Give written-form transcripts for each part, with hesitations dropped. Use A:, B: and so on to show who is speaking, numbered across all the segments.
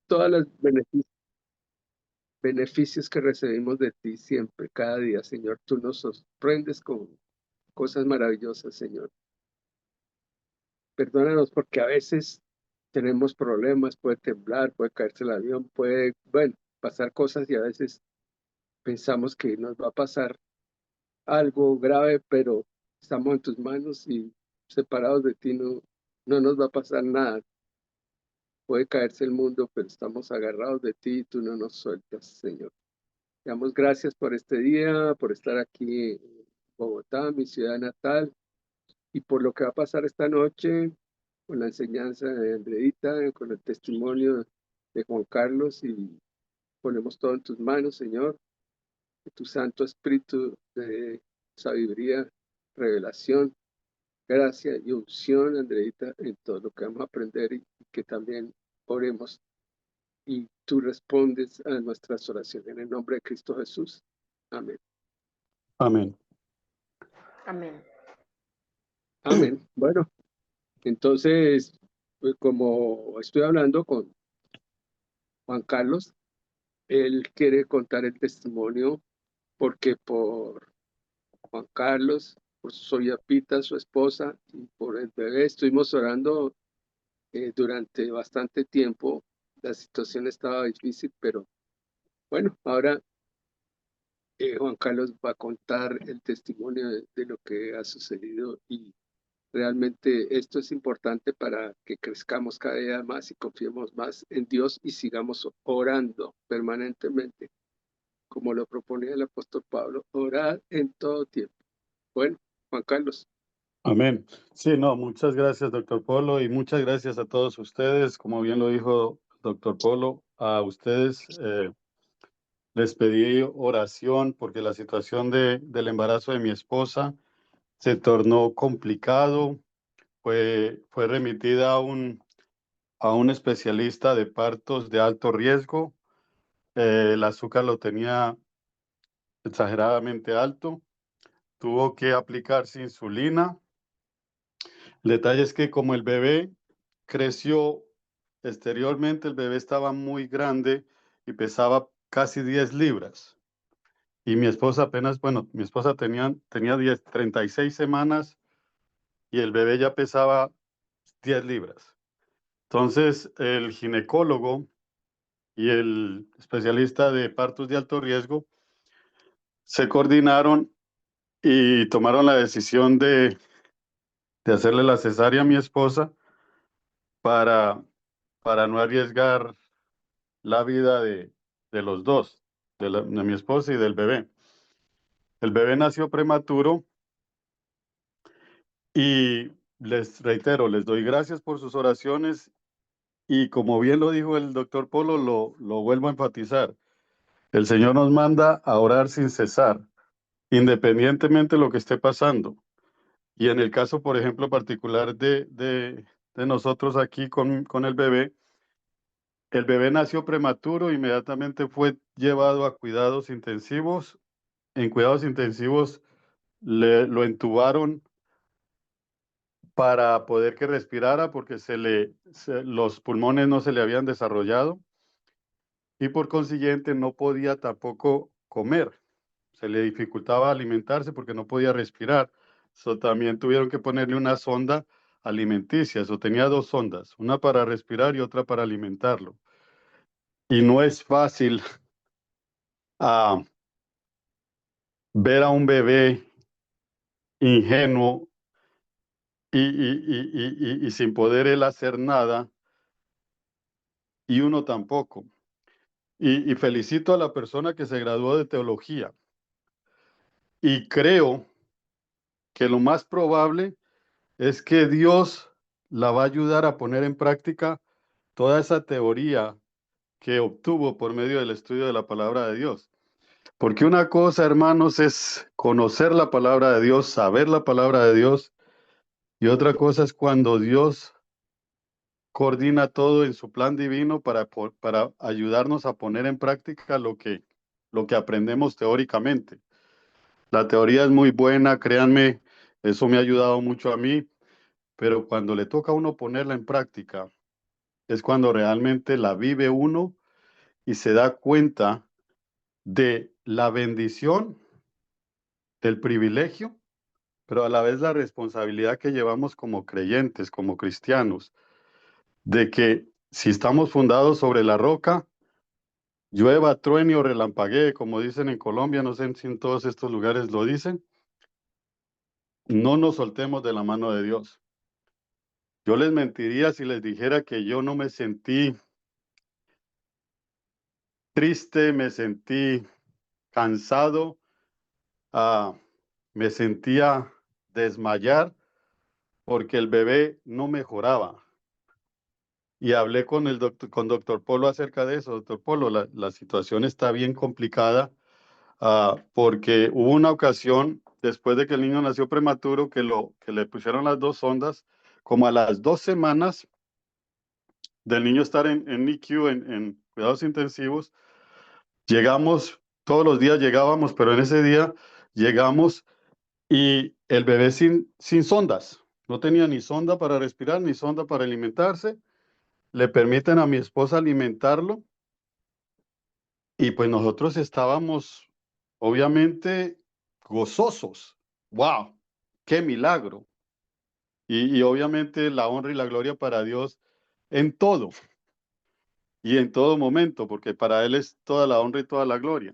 A: todos los beneficios que recibimos de ti siempre, cada día, Señor. Tú nos sorprendes con cosas maravillosas, Señor. Perdónanos porque a veces tenemos problemas, puede temblar, puede caerse el avión, puede, bueno, pasar cosas y a veces pensamos que nos va a pasar algo grave, pero estamos en tus manos y separados de ti no nos va a pasar nada. Puede caerse el mundo, pero estamos agarrados de ti y tú no nos sueltas, Señor. Te damos gracias por este día, por estar aquí en Bogotá, mi ciudad natal, y por lo que va a pasar esta noche con la enseñanza de Andreita, con el testimonio de Juan Carlos, y ponemos todo en tus manos, Señor, que tu Santo Espíritu de sabiduría, revelación, gracia y unción, Andreita, en todo lo que vamos a aprender y que también oremos y tú respondes a nuestras oraciones. En el nombre de Cristo Jesús. Amén.
B: Amén.
C: Amén.
A: Amén. Bueno, entonces, pues como estoy hablando con Juan Carlos, él quiere contar el testimonio porque por Juan Carlos, por Soya Pita, su esposa, y por el bebé estuvimos orando durante bastante tiempo. La situación estaba difícil, pero bueno, ahora Juan Carlos va a contar el testimonio de lo que ha sucedido y realmente esto es importante para que crezcamos cada día más y confiemos más en Dios y sigamos orando permanentemente, como lo proponía el apóstol Pablo, orar en todo tiempo. Bueno, Juan Carlos.
B: Amén. Sí, no, muchas gracias, doctor Polo, y muchas gracias a todos ustedes. Como bien lo dijo doctor Polo, a ustedes les pedí oración porque la situación del embarazo de mi esposa se tornó complicado. Fue remitida a un especialista de partos de alto riesgo. El azúcar lo tenía exageradamente alto. Tuvo que aplicarse insulina. El detalle es que como el bebé creció exteriormente, el bebé estaba muy grande y pesaba casi 10 libras. Y mi esposa apenas, bueno, mi esposa tenía 36 semanas y el bebé ya pesaba 10 libras. Entonces, el ginecólogo y el especialista de partos de alto riesgo se coordinaron y tomaron la decisión de hacerle la cesárea a mi esposa para, para no arriesgar la vida de los dos, de mi esposa y del bebé. El bebé nació prematuro y les reitero, les doy gracias por sus oraciones y como bien lo dijo el doctor Polo, lo vuelvo a enfatizar. El Señor nos manda a orar sin cesar, independientemente de lo que esté pasando. Y en el caso, por ejemplo, particular de nosotros aquí con el bebé nació prematuro, inmediatamente fue llevado a cuidados intensivos. En cuidados intensivos lo entubaron para poder que respirara porque los pulmones no se le habían desarrollado y por consiguiente no podía tampoco comer. Se le dificultaba alimentarse porque no podía respirar. También tuvieron que ponerle una sonda alimenticia. Tenía dos sondas, una para respirar y otra para alimentarlo. Y no es fácil ah, ver a un bebé ingenuo y sin poder él hacer nada, y uno tampoco. Y felicito a la persona que se graduó de teología. Y creo que lo más probable es que Dios la va a ayudar a poner en práctica toda esa teoría que obtuvo por medio del estudio de la palabra de Dios. Porque una cosa, hermanos, es conocer la palabra de Dios, saber la palabra de Dios, y otra cosa es cuando Dios coordina todo en su plan divino para ayudarnos a poner en práctica lo que aprendemos teóricamente. La teoría es muy buena, créanme, eso me ha ayudado mucho a mí, pero cuando le toca a uno ponerla en práctica, es cuando realmente la vive uno y se da cuenta de la bendición, del privilegio, pero a la vez la responsabilidad que llevamos como creyentes, como cristianos, de que si estamos fundados sobre la roca, llueva, truene o relampaguee, como dicen en Colombia, no sé si en todos estos lugares lo dicen, no nos soltemos de la mano de Dios. Yo les mentiría si les dijera que yo no me sentí triste, me sentí cansado, me sentía desmayar porque el bebé no mejoraba. Y hablé con doctor Polo acerca de eso. Doctor Polo, la situación está bien complicada, porque hubo una ocasión, después de que el niño nació prematuro, que le pusieron las dos sondas, como a las 2 semanas del niño estar en NICU, en cuidados intensivos, llegamos, todos los días llegábamos, pero en ese día llegamos y el bebé sin sondas. No tenía ni sonda para respirar, ni sonda para alimentarse. Le permiten a mi esposa alimentarlo y pues nosotros estábamos obviamente gozosos. ¡Wow! ¡Qué milagro! Y obviamente la honra y la gloria para Dios en todo y en todo momento, porque para Él es toda la honra y toda la gloria.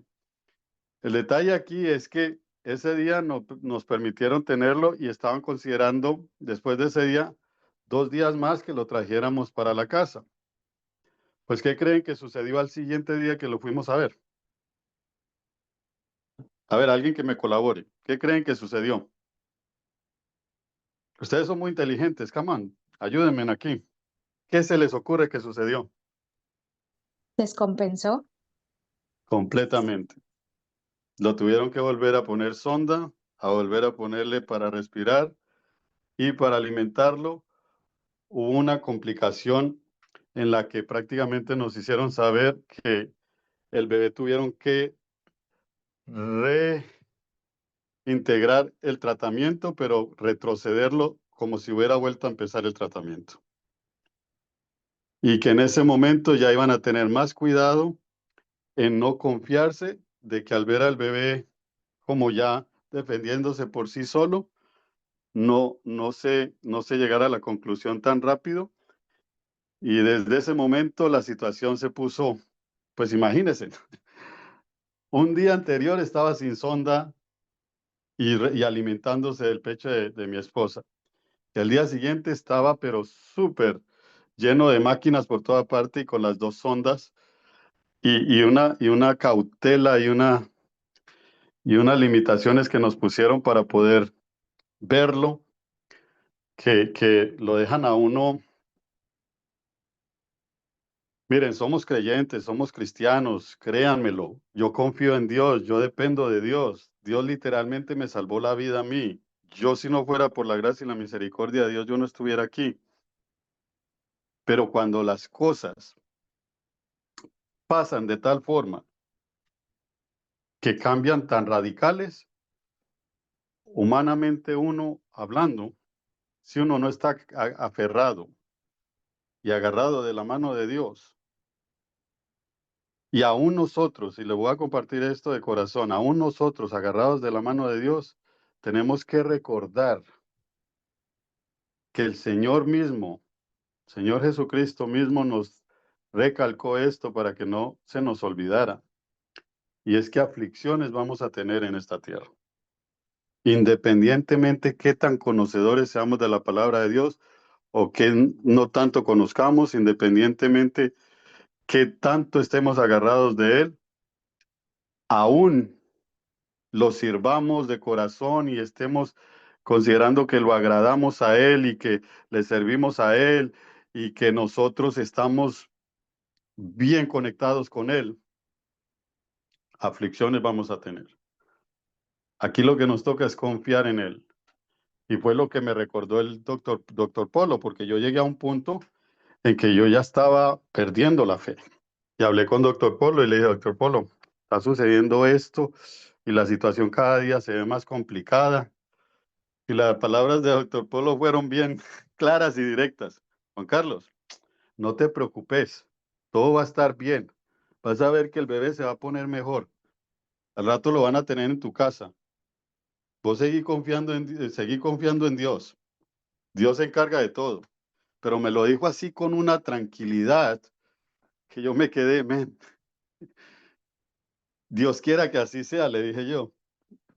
B: El detalle aquí es que ese día nos permitieron tenerlo y estaban considerando, después de ese día, 2 días más que lo trajéramos para la casa. Pues, ¿qué creen que sucedió al siguiente día que lo fuimos a ver? A ver, alguien que me colabore. ¿Qué creen que sucedió? Ustedes son muy inteligentes, come on, ayúdenme aquí. ¿Qué se les ocurre que sucedió?
D: Descompensó.
B: Completamente. Lo tuvieron que volver a poner sonda, a volver a ponerle para respirar y para alimentarlo. Hubo una complicación en la que prácticamente nos hicieron saber que el bebé tuvieron que reintegrar el tratamiento, pero retrocederlo como si hubiera vuelto a empezar el tratamiento. Y que en ese momento ya iban a tener más cuidado en no confiarse de que al ver al bebé como ya defendiéndose por sí solo, no se llegara a la conclusión tan rápido. Y desde ese momento la situación se puso, pues imagínense, un día anterior estaba sin sonda y alimentándose del pecho de mi esposa. El día siguiente estaba, pero súper lleno de máquinas por toda parte y con las dos sondas y una cautela y unas limitaciones que nos pusieron para poder verlo, que lo dejan a uno. Miren, somos creyentes, somos cristianos, créanmelo. Yo confío en Dios, yo dependo de Dios. Dios literalmente me salvó la vida a mí. Yo, si no fuera por la gracia y la misericordia de Dios, yo no estuviera aquí. Pero cuando las cosas pasan de tal forma que cambian tan radicales, humanamente uno hablando, si uno no está aferrado y agarrado de la mano de Dios, y aún nosotros, y le voy a compartir esto de corazón, aún nosotros agarrados de la mano de Dios, tenemos que recordar que el Señor mismo, Señor Jesucristo mismo nos recalcó esto para que no se nos olvidara. Y es que aflicciones vamos a tener en esta tierra. Independientemente qué tan conocedores seamos de la palabra de Dios o que no tanto conozcamos, independientemente qué tanto estemos agarrados de Él, aún lo sirvamos de corazón y estemos considerando que lo agradamos a Él y que le servimos a Él y que nosotros estamos bien conectados con Él, aflicciones vamos a tener. Aquí lo que nos toca es confiar en Él. Y fue lo que me recordó el doctor Polo, porque yo llegué a un punto en que yo ya estaba perdiendo la fe. Y hablé con doctor Polo y le dije, doctor Polo, está sucediendo esto y la situación cada día se ve más complicada. Y las palabras de doctor Polo fueron bien claras y directas. Juan Carlos, no te preocupes, todo va a estar bien. Vas a ver que el bebé se va a poner mejor. Al rato lo van a tener en tu casa. Vos seguí confiando en Dios. Dios se encarga de todo. Pero me lo dijo así con una tranquilidad que yo me quedé, men. Dios quiera que así sea, le dije yo.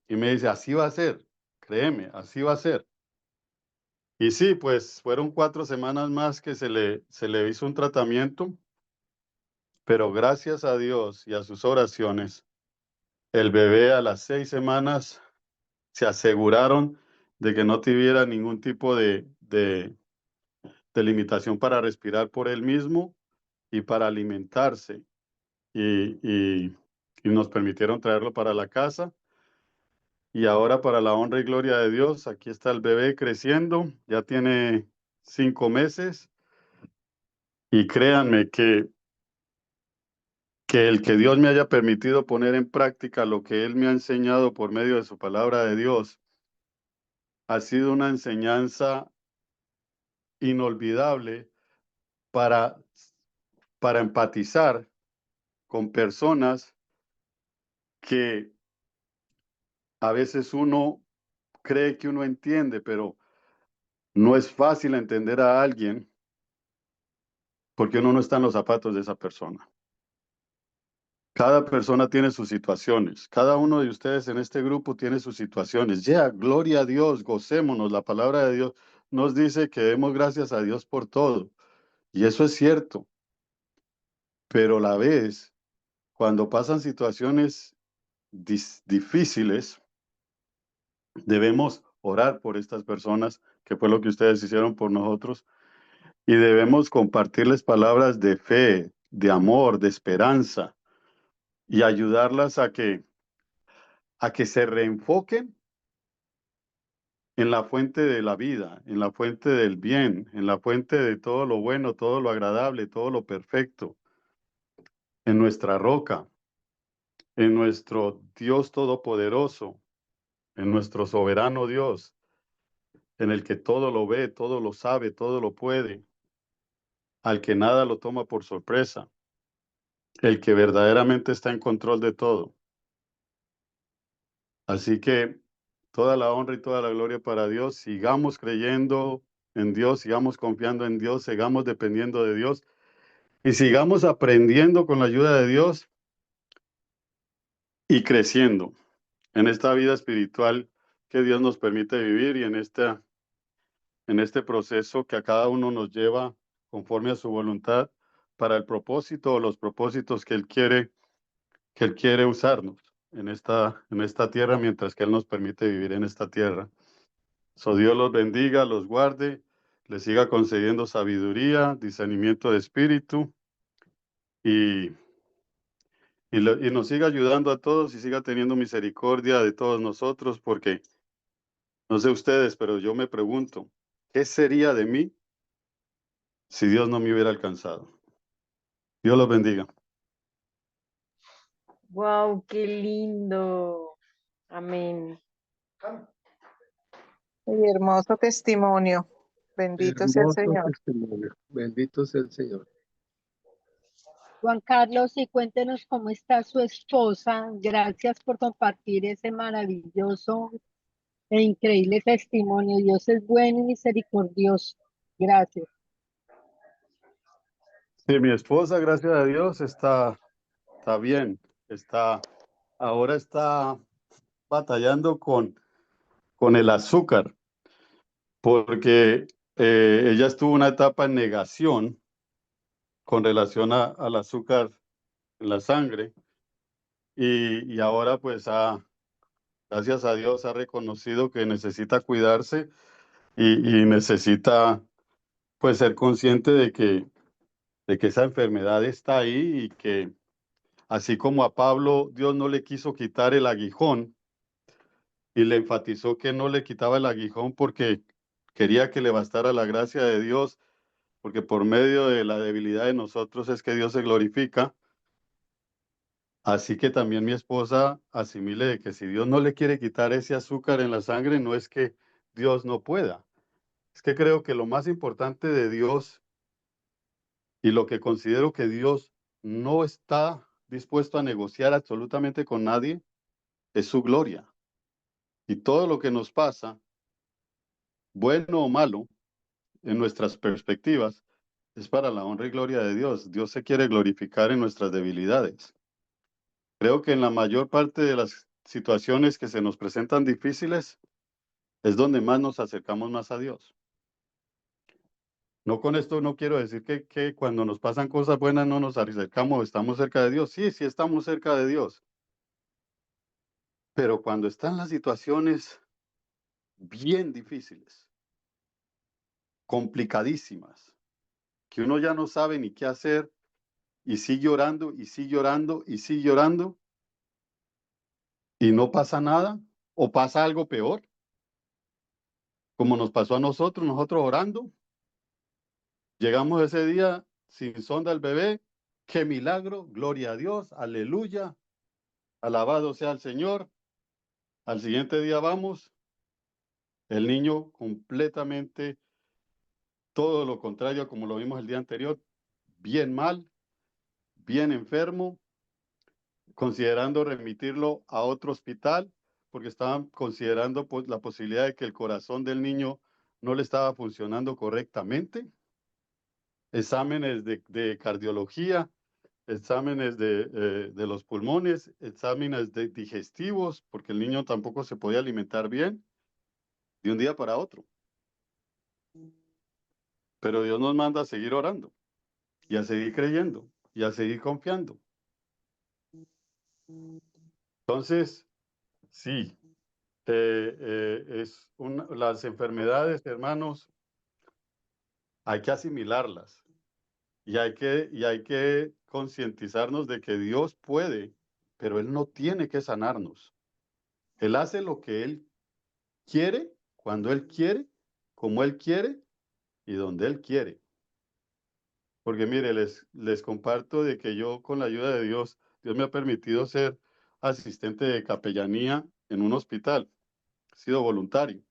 B: Y me dice, así va a ser, créeme, así va a ser. Y sí, pues fueron 4 semanas más que se le hizo un tratamiento, pero gracias a Dios y a sus oraciones, el bebé a las 6 semanas se aseguraron de que no tuviera ningún tipo de limitación para respirar por él mismo y para alimentarse. Y nos permitieron traerlo para la casa. Y ahora, para la honra y gloria de Dios, aquí está el bebé creciendo, ya tiene 5 meses. Y créanme que el que Dios me haya permitido poner en práctica lo que Él me ha enseñado por medio de su palabra de Dios, ha sido una enseñanza inolvidable para, para empatizar con personas que a veces uno cree que uno entiende, pero no es fácil entender a alguien porque uno no está en los zapatos de esa persona. Cada persona tiene sus situaciones. Cada uno de ustedes en este grupo tiene sus situaciones. Ya, gloria a Dios, gocémonos. La palabra de Dios nos dice que demos gracias a Dios por todo. Y eso es cierto. Pero a la vez, cuando pasan situaciones difíciles, debemos orar por estas personas, que fue lo que ustedes hicieron por nosotros, y debemos compartirles palabras de fe, de amor, de esperanza, y ayudarlas a que se reenfoquen en la fuente de la vida, en la fuente del bien, en la fuente de todo lo bueno, todo lo agradable, todo lo perfecto, en nuestra roca, en nuestro Dios todopoderoso, en nuestro soberano Dios, en el que todo lo ve, todo lo sabe, todo lo puede, al que nada lo toma por sorpresa, el que verdaderamente está en control de todo. Así que toda la honra y toda la gloria para Dios. Sigamos creyendo en Dios, sigamos confiando en Dios, sigamos dependiendo de Dios y sigamos aprendiendo con la ayuda de Dios y creciendo en esta vida espiritual que Dios nos permite vivir y en este proceso que a cada uno nos lleva conforme a su voluntad para el propósito o los propósitos que Él quiere usarnos en esta tierra mientras que Él nos permite vivir en esta tierra. So Dios los bendiga, los guarde, les siga concediendo sabiduría, discernimiento de espíritu y, y nos siga ayudando a todos y siga teniendo misericordia de todos nosotros, porque no sé ustedes, pero yo me pregunto, ¿qué sería de mí si Dios no me hubiera alcanzado? Dios los bendiga.
C: Wow, qué lindo. Amén.
D: Y hermoso testimonio. Bendito sea el
A: Hermoso
D: Señor.
A: testimonio. Bendito sea el Señor.
E: Juan Carlos, y cuéntenos cómo está su esposa. Gracias por compartir ese maravilloso e increíble testimonio. Dios es bueno y misericordioso. Gracias.
B: Sí, mi esposa, gracias a Dios, está bien. Ahora está batallando con el azúcar, porque ella estuvo una etapa en negación con relación al azúcar en la sangre y ahora pues gracias a Dios ha reconocido que necesita cuidarse y necesita pues ser consciente de que esa enfermedad está ahí y que así como a Pablo Dios no le quiso quitar el aguijón y le enfatizó que no le quitaba el aguijón porque quería que le bastara la gracia de Dios, porque por medio de la debilidad de nosotros es que Dios se glorifica. Así que también mi esposa asimile de que si Dios no le quiere quitar ese azúcar en la sangre, no es que Dios no pueda. Es que creo que lo más importante de Dios Y lo que considero que Dios no está dispuesto a negociar absolutamente con nadie es su gloria. Y todo lo que nos pasa, bueno o malo, en nuestras perspectivas, es para la honra y gloria de Dios. Dios se quiere glorificar en nuestras debilidades. Creo que en la mayor parte de las situaciones que se nos presentan difíciles es donde más nos acercamos más a Dios. No, con esto no quiero decir que cuando nos pasan cosas buenas no nos acercamos, estamos cerca de Dios. Sí, sí estamos cerca de Dios. Pero cuando están las situaciones bien difíciles, complicadísimas, que uno ya no sabe ni qué hacer y sigue orando y sigue orando y sigue orando y no pasa nada o pasa algo peor, como nos pasó a nosotros orando, llegamos ese día sin sonda el bebé, qué milagro, gloria a Dios, aleluya, alabado sea el Señor. Al siguiente día vamos, el niño completamente todo lo contrario a como lo vimos el día anterior, bien mal, bien enfermo, considerando remitirlo a otro hospital, porque estaban considerando pues, la posibilidad de que el corazón del niño no le estaba funcionando correctamente. Exámenes de cardiología, exámenes de los pulmones, exámenes de digestivos, porque el niño tampoco se podía alimentar bien de un día para otro. Pero Dios nos manda a seguir orando y a seguir creyendo y a seguir confiando. Entonces, sí, las enfermedades, hermanos, hay que asimilarlas y hay que concientizarnos de que Dios puede, pero Él no tiene que sanarnos. Él hace lo que Él quiere, cuando Él quiere, como Él quiere y donde Él quiere. Porque mire, les comparto de que yo con la ayuda de Dios, Dios me ha permitido ser asistente de capellanía en un hospital. He sido voluntario.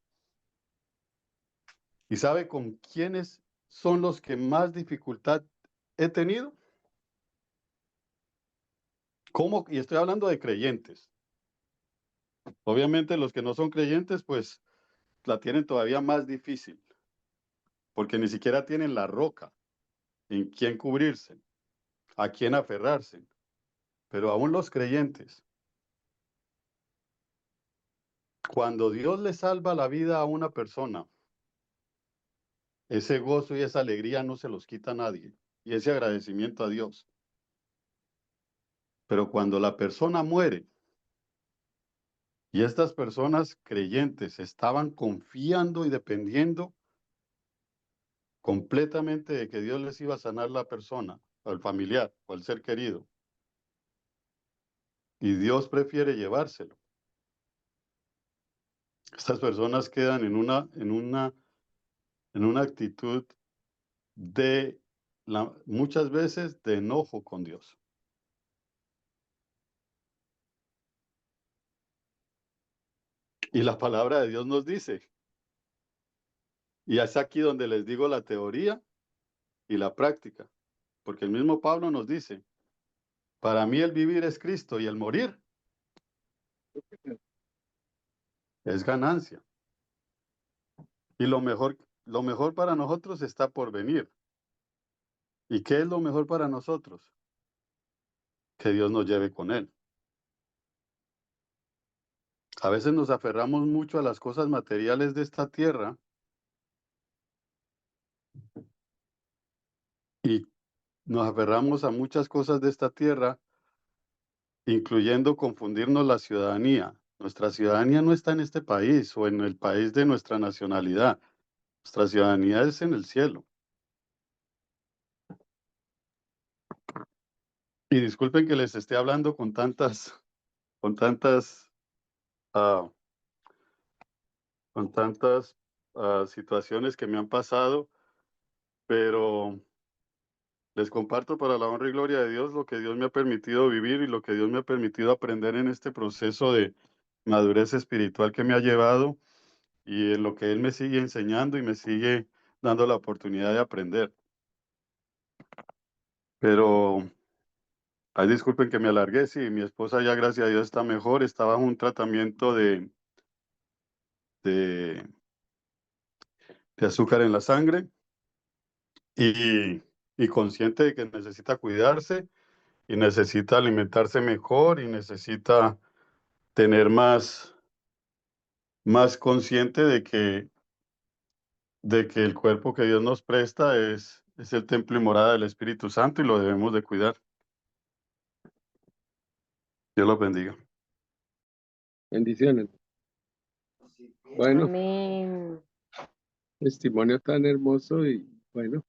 B: ¿Y sabe con quiénes son los que más dificultad he tenido? ¿Cómo? Y estoy hablando de creyentes. Obviamente los que no son creyentes, pues la tienen todavía más difícil, porque ni siquiera tienen la roca en quién cubrirse, a quién aferrarse. Pero aún los creyentes, cuando Dios le salva la vida a una persona, ese gozo y esa alegría no se los quita a nadie, y ese agradecimiento a Dios. Pero cuando la persona muere, y estas personas creyentes estaban confiando y dependiendo completamente de que Dios les iba a sanar la persona, al familiar o al ser querido, y Dios prefiere llevárselo. Estas personas quedan en una actitud muchas veces de enojo con Dios. Y la palabra de Dios nos dice, y es aquí donde les digo la teoría y la práctica, porque el mismo Pablo nos dice, para mí el vivir es Cristo y el morir es ganancia. Y lo mejor para nosotros está por venir. ¿Y qué es lo mejor para nosotros? Que Dios nos lleve con Él. A veces nos aferramos mucho a las cosas materiales de esta tierra y nos aferramos a muchas cosas de esta tierra, incluyendo confundirnos la ciudadanía. Nuestra ciudadanía no está en este país o en el país de nuestra nacionalidad. Nuestra ciudadanía es en el cielo. Y disculpen que les esté hablando con tantas, ah, situaciones que me han pasado, pero les comparto para la honra y gloria de Dios lo que Dios me ha permitido vivir y lo que Dios me ha permitido aprender en este proceso de madurez espiritual que me ha llevado y en lo que Él me sigue enseñando y me sigue dando la oportunidad de aprender. Pero, ay, disculpen que me alargué, sí, mi esposa ya, gracias a Dios, está mejor, estaba en un tratamiento de, de azúcar en la sangre y consciente de que necesita cuidarse y necesita alimentarse mejor y necesita tener más consciente de que el cuerpo que Dios nos presta es el templo y morada del Espíritu Santo y lo debemos de cuidar. Dios los bendiga.
A: Bendiciones. Bueno,
C: Amén.
A: testimonio tan hermoso y bueno,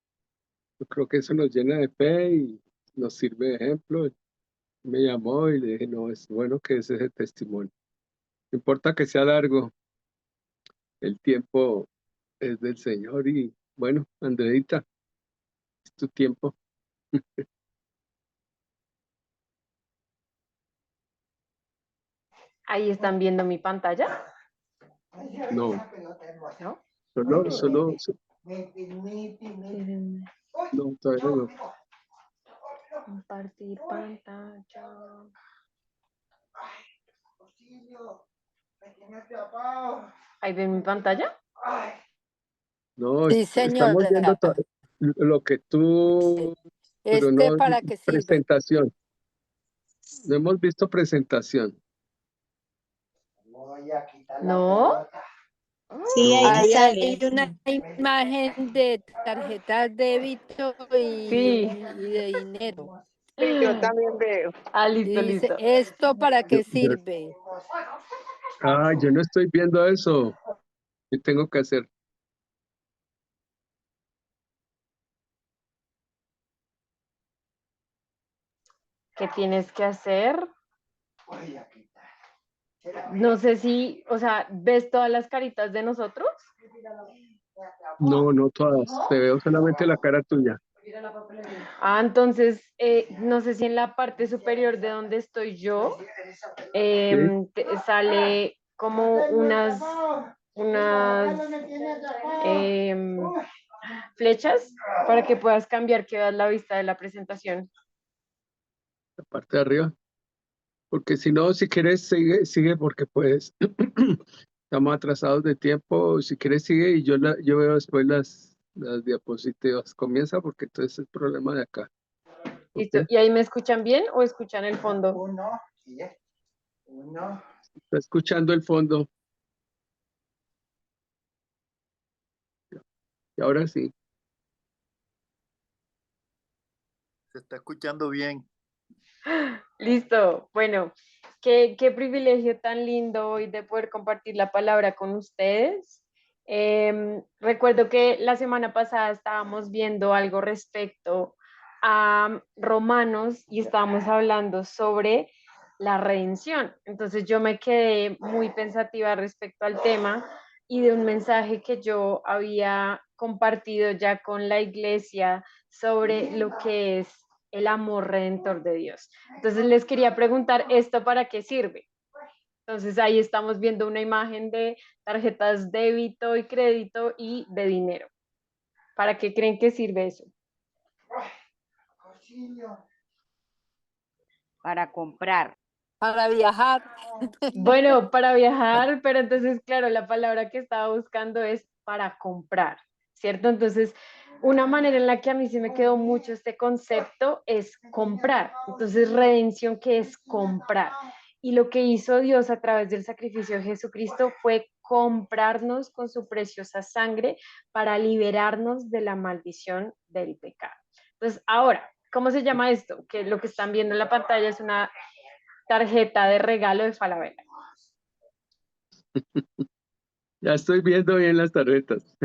A: yo creo que eso nos llena de fe y nos sirve de ejemplo. Me llamó y le dije, no, es bueno que es ese testimonio. No importa que sea largo, el tiempo es del Señor y bueno, Andreita, es tu tiempo.
C: Ahí están viendo mi pantalla,
A: No,
C: ¿no? Espérenme.
A: no, todavía no.
C: Compartir pantalla. Ahí ven mi pantalla.
A: No,
F: Sí,
A: estamos viendo
F: señora.
A: lo que tú, pero no
F: ¿Para qué sirve?
A: presentación. No hemos visto presentación.
C: ¿No?
D: Sí, ahí
A: No,
F: Ahí
D: sale.
F: hay una imagen de tarjetas débito
C: Sí.
F: y de dinero.
D: Sí, yo también veo.
C: Ah,
F: Y
C: listo,
F: dice,
C: listo.
F: ¿esto para
A: yo,
F: qué
A: yo-
F: sirve?
A: yo no estoy viendo eso. ¿Qué tengo que hacer?
C: ¿Qué tienes que hacer? No sé si, o sea, ¿ves todas las caritas de nosotros?
A: No, no todas. Te veo solamente la cara tuya.
C: Ah, entonces, no sé si en la parte superior de donde estoy yo
A: ¿Sí?
C: sale como unas em, flechas para que puedas cambiar que veas la vista de la presentación.
A: La parte de arriba. Porque si no, si quieres, sigue, sigue porque pues estamos atrasados de tiempo. Si quieres, sigue y yo veo después las diapositivas. Comienza porque entonces es el problema de acá. ¿Ok?
C: ¿Listo? ¿Y ahí me escuchan bien o escuchan el fondo?
A: Está escuchando el fondo y ahora sí.
G: Se está escuchando bien.
C: Listo. Bueno, qué privilegio tan lindo hoy de poder compartir la palabra con ustedes. Recuerdo que la semana pasada estábamos viendo algo respecto a Romanos y estábamos hablando sobre la redención. Entonces yo me quedé muy pensativa respecto al tema y de un mensaje que yo había compartido ya con la iglesia sobre lo que es el amor redentor de Dios. Entonces les quería preguntar, ¿esto para qué sirve? Entonces ahí estamos viendo una imagen de tarjetas débito y crédito y de dinero. ¿Para qué creen que sirve eso?
H: Para comprar.
F: Para viajar.
C: Bueno, para viajar, pero entonces, claro, la palabra que estaba buscando es para comprar, ¿cierto? Entonces, una manera en la que a mí se me quedó mucho este concepto es comprar. Entonces, redención, que es comprar. Y lo que hizo Dios a través del sacrificio de Jesucristo fue comprarnos con su preciosa sangre para liberarnos de la maldición del pecado. Entonces, ahora, ¿cómo se llama esto? Que lo que están viendo en la pantalla es una tarjeta de regalo de Falabella.
A: Ya estoy viendo bien las tarjetas.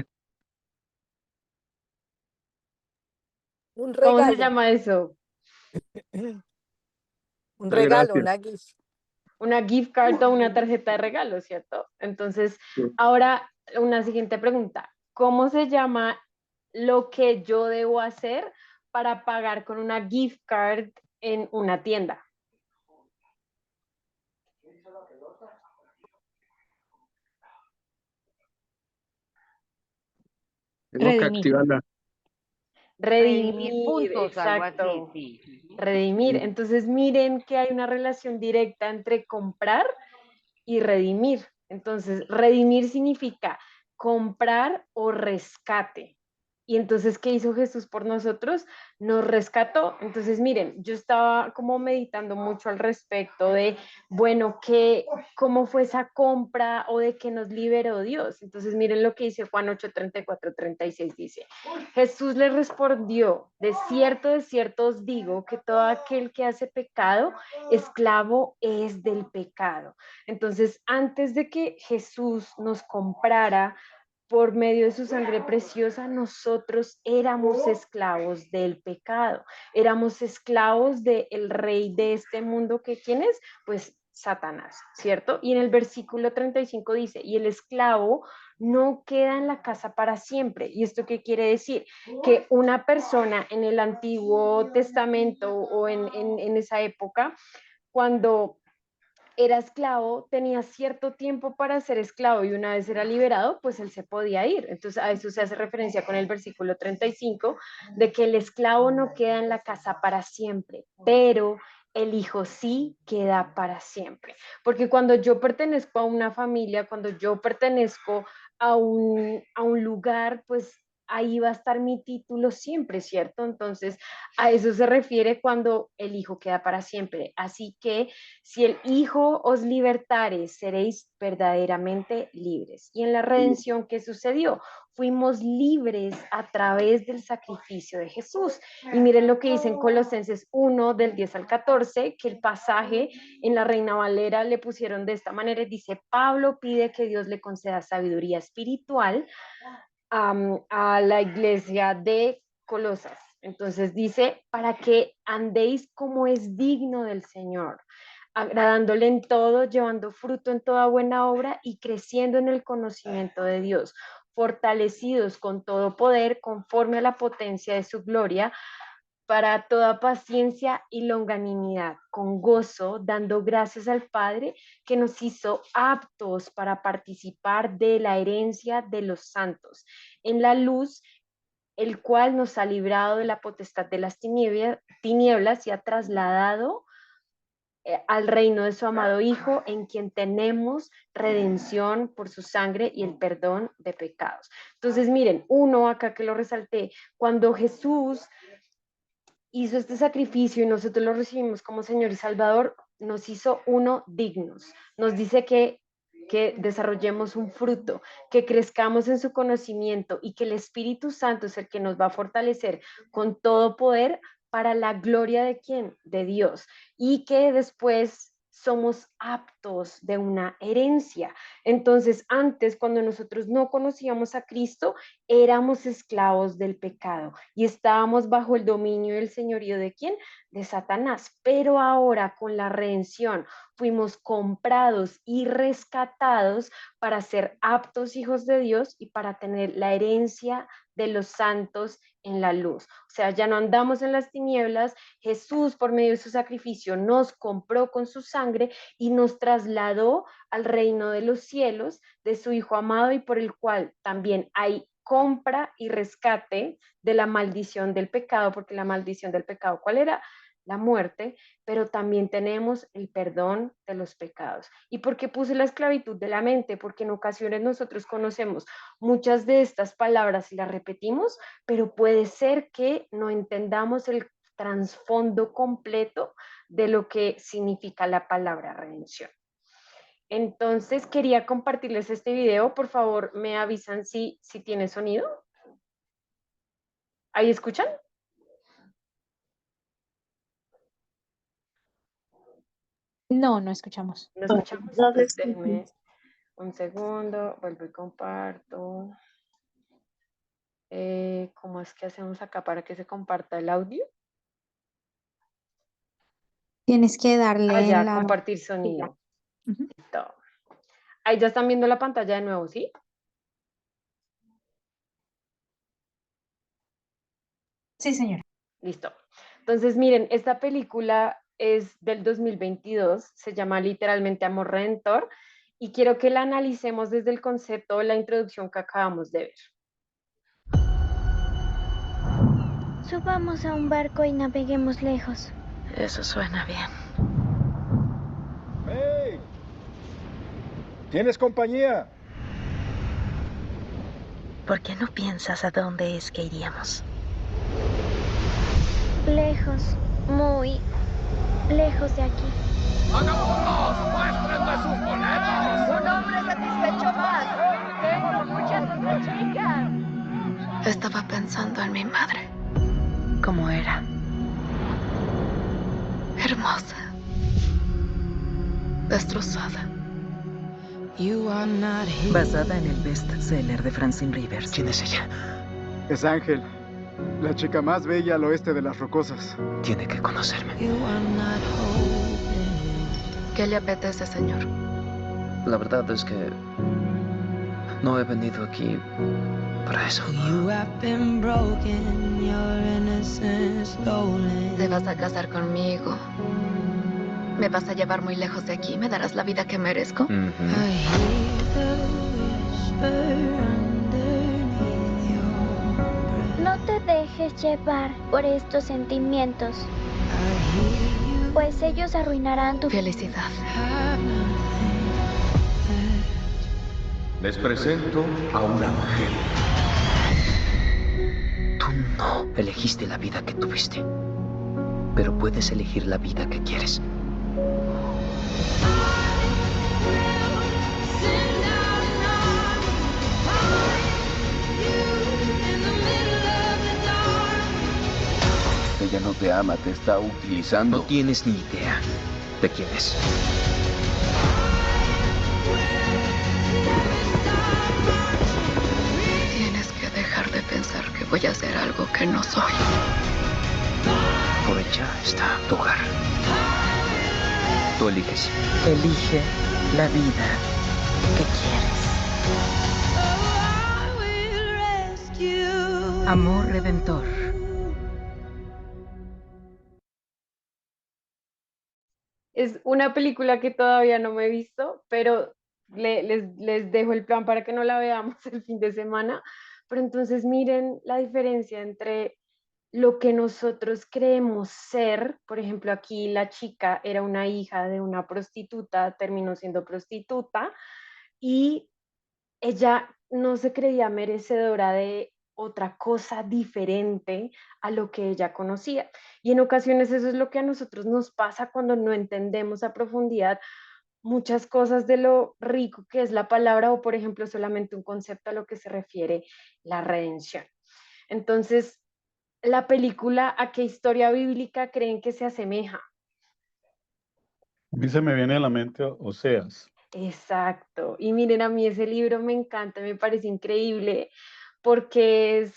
F: Un
C: ¿Cómo se
F: regalo.
C: llama eso?
F: Un
A: Ah,
F: regalo,
A: gracias.
F: una gift.
C: Una gift card o una tarjeta de regalo, ¿cierto? Entonces,
A: Sí.
C: ahora una siguiente pregunta. ¿Cómo se llama lo que yo debo hacer para pagar con una gift card en una tienda?
A: Tengo que
D: Redimir.
A: activarla.
C: redimir,
H: puntos, algo así,
C: exacto,
H: sí.
C: redimir. Entonces miren que hay una relación directa entre comprar y redimir. Entonces, redimir significa comprar o rescate. Y entonces, ¿qué hizo Jesús por nosotros? Nos rescató. Entonces, miren, yo estaba como meditando mucho al respecto de, bueno, cómo fue esa compra o de qué nos liberó Dios. Entonces, miren lo que dice Juan 8, 34, 36, dice, Jesús le respondió, de cierto os digo que todo aquel que hace pecado, esclavo es del pecado. Entonces, antes de que Jesús nos comprara por medio de su sangre preciosa, nosotros éramos esclavos del pecado, éramos esclavos del rey de este mundo, que ¿quién es? Pues Satanás, ¿cierto? Y en el versículo 35 dice, y el esclavo no queda en la casa para siempre. ¿Y esto qué quiere decir? Que una persona en el Antiguo Testamento o en esa época, cuando era esclavo, tenía cierto tiempo para ser esclavo y una vez era liberado, pues él se podía ir. Entonces a eso se hace referencia con el versículo 35, de que el esclavo no queda en la casa para siempre, pero el hijo sí queda para siempre. Porque cuando yo pertenezco a una familia, cuando yo pertenezco a un lugar, pues ahí va a estar mi título siempre, ¿cierto? Entonces, a eso se refiere cuando el hijo queda para siempre. Así que si el Hijo os libertare, seréis verdaderamente libres. Y en la redención, ¿qué sucedió? Fuimos libres a través del sacrificio de Jesús. Y miren lo que dice en Colosenses 1, del 10 al 14, que el pasaje en la Reina Valera le pusieron de esta manera. Dice, Pablo pide que Dios le conceda sabiduría espiritual a la iglesia de Colosas. Entonces dice, para que andéis como es digno del Señor, agradándole en todo, llevando fruto en toda buena obra y creciendo en el conocimiento de Dios, fortalecidos con todo poder conforme a la potencia de su gloria, para toda paciencia y longanimidad, con gozo, dando gracias al Padre que nos hizo aptos para participar de la herencia de los santos, en la luz, el cual nos ha librado de la potestad de las tinieblas y ha trasladado al reino de su amado Hijo, en quien tenemos redención por su sangre y el perdón de pecados. Entonces, miren, uno acá que lo resalté, cuando Jesús hizo este sacrificio y nosotros lo recibimos como Señor y Salvador, nos hizo uno dignos. Nos dice que desarrollemos un fruto, que crezcamos en su conocimiento y que el Espíritu Santo es el que nos va a fortalecer con todo poder para la gloria de quién, de Dios, y que después somos aptos de una herencia. Entonces, antes, cuando nosotros no conocíamos a Cristo, éramos esclavos del pecado y estábamos bajo el dominio del señorío de quién, de Satanás. Pero ahora, con la redención, fuimos comprados y rescatados para ser aptos hijos de Dios y para tener la herencia de los santos en la luz. O sea, ya no andamos en las tinieblas. Jesús, por medio de su sacrificio, nos compró con su sangre y nos trasladó al reino de los cielos de su Hijo amado, y por el cual también hay compra y rescate de la maldición del pecado, porque la maldición del pecado, ¿cuál era? La muerte, pero también tenemos el perdón de los pecados. ¿Y por qué puse la esclavitud de la mente? Porque en ocasiones nosotros conocemos muchas de estas palabras y las repetimos, pero puede ser que no entendamos el trasfondo completo de lo que significa la palabra redención. Entonces quería compartirles este video. Por favor, me avisan si tiene sonido. ¿Ahí escuchan?
I: No, no escuchamos.
C: ¿No escuchamos? Entonces déjenme un segundo, vuelvo y comparto. ¿Cómo es que hacemos acá para que se comparta el audio?
I: Tienes que darle en
C: Ya,
I: la...
C: compartir sonido.
I: Ujú.
C: Listo. Ahí ya están viendo la pantalla de nuevo, ¿sí?
I: Sí, señora.
C: Listo. Entonces, miren, esta película es del 2022, se llama literalmente Amor Redentor, y quiero que la analicemos desde el concepto o la introducción que acabamos de ver.
H: Subamos a un barco y naveguemos lejos.
J: Eso suena bien.
K: ¡Hey! ¿Tienes compañía?
J: ¿Por qué no piensas a dónde es que iríamos?
H: Lejos, muy lejos de aquí.
L: ¡Vagabundos! ¡Muéstrenme sus boletos!
M: ¡Un hombre satisfecho más! ¡Tengo muchas otras chicas!
J: Estaba pensando en mi madre. ¿Cómo era? Hermosa. Destrozada.
N: Basada en el bestseller de Francine Rivers.
O: ¿Quién es ella?
P: Es Ángel, la chica más bella al oeste de las Rocosas.
O: Tiene que conocerme.
J: ¿Qué le apetece, señor?
O: La verdad es que no he venido aquí para eso.
J: Te vas a casar conmigo. ¿Me vas a llevar muy lejos de aquí? ¿Me darás la vida que merezco?
H: No te dejes llevar por estos sentimientos, pues ellos arruinarán tu
J: felicidad.
L: Les presento a un ángel.
O: Tú no elegiste la vida que tuviste, pero puedes elegir la vida que quieres.
L: Ella no te ama, te está utilizando.
O: No tienes ni idea de quién es.
J: Tienes que dejar de pensar que voy a hacer algo que no soy.
O: Por ella está tu hogar. Tú eliges.
N: Elige la vida que quieres. Amor Redentor.
C: Es una película que todavía no me he visto, pero les dejo el plan para que no la veamos el fin de semana. Pero entonces miren la diferencia entre lo que nosotros creemos ser. Por ejemplo, aquí la chica era una hija de una prostituta, terminó siendo prostituta y ella no se creía merecedora de otra cosa diferente a lo que ella conocía. Y en ocasiones eso es lo que a nosotros nos pasa cuando no entendemos a profundidad muchas cosas de lo rico que es la palabra o, por ejemplo, solamente un concepto a lo que se refiere la redención. Entonces, la película, ¿a qué historia bíblica creen que se asemeja?
B: A mí se me viene a la mente Oseas.
C: Exacto. Y miren, a mí ese libro me encanta, me parece increíble porque es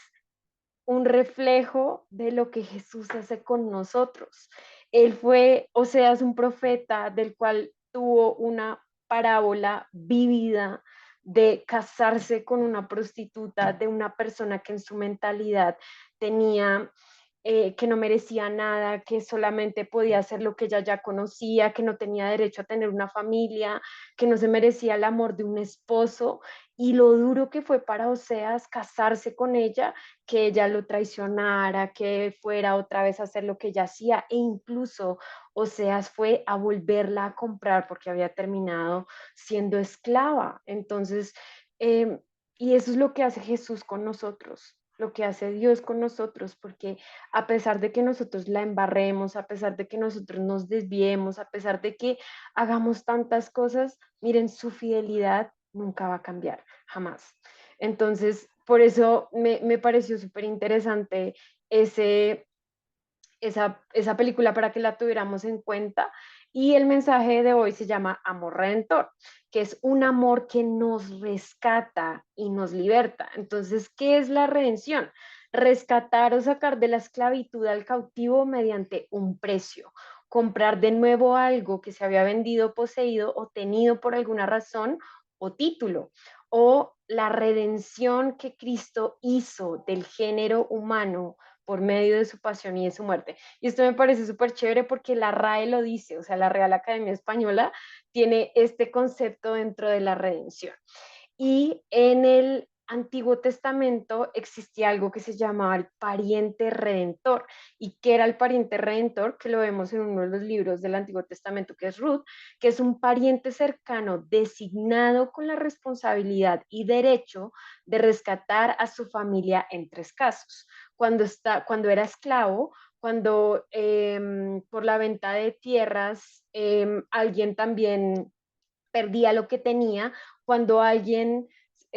C: un reflejo de lo que Jesús hace con nosotros. Él fue, Oseas, un profeta del cual tuvo una parábola vívida de casarse con una prostituta, de una persona que en su mentalidad tenía que no merecía nada, que solamente podía hacer lo que ella ya conocía, que no tenía derecho a tener una familia, que no se merecía el amor de un esposo, y lo duro que fue para Oseas casarse con ella, que ella lo traicionara, que fuera otra vez a hacer lo que ella hacía, e incluso Oseas fue a volverla a comprar porque había terminado siendo esclava. Entonces, y eso es lo que hace Jesús con nosotros, lo que hace Dios con nosotros, porque a pesar de que nosotros la embarremos, a pesar de que nosotros nos desviemos, a pesar de que hagamos tantas cosas, miren, su fidelidad nunca va a cambiar, jamás. Entonces, por eso me pareció súper interesante esa película para que la tuviéramos en cuenta. Y el mensaje de hoy se llama Amor Redentor, que es un amor que nos rescata y nos liberta. Entonces, ¿qué es la redención? Rescatar o sacar de la esclavitud al cautivo mediante un precio. Comprar de nuevo algo que se había vendido, poseído o tenido por alguna razón o título. O la redención que Cristo hizo del género humano por medio de su pasión y de su muerte. Y esto me parece súper chévere porque la RAE lo dice, o sea, la Real Academia Española tiene este concepto dentro de la redención. Y en el Antiguo Testamento existía algo que se llamaba el pariente redentor. ¿Y qué era el pariente redentor? Que lo vemos en uno de los libros del Antiguo Testamento, que es Ruth, que es un pariente cercano designado con la responsabilidad y derecho de rescatar a su familia en tres casos. Cuando era esclavo, cuando por la venta de tierras alguien también perdía lo que tenía, cuando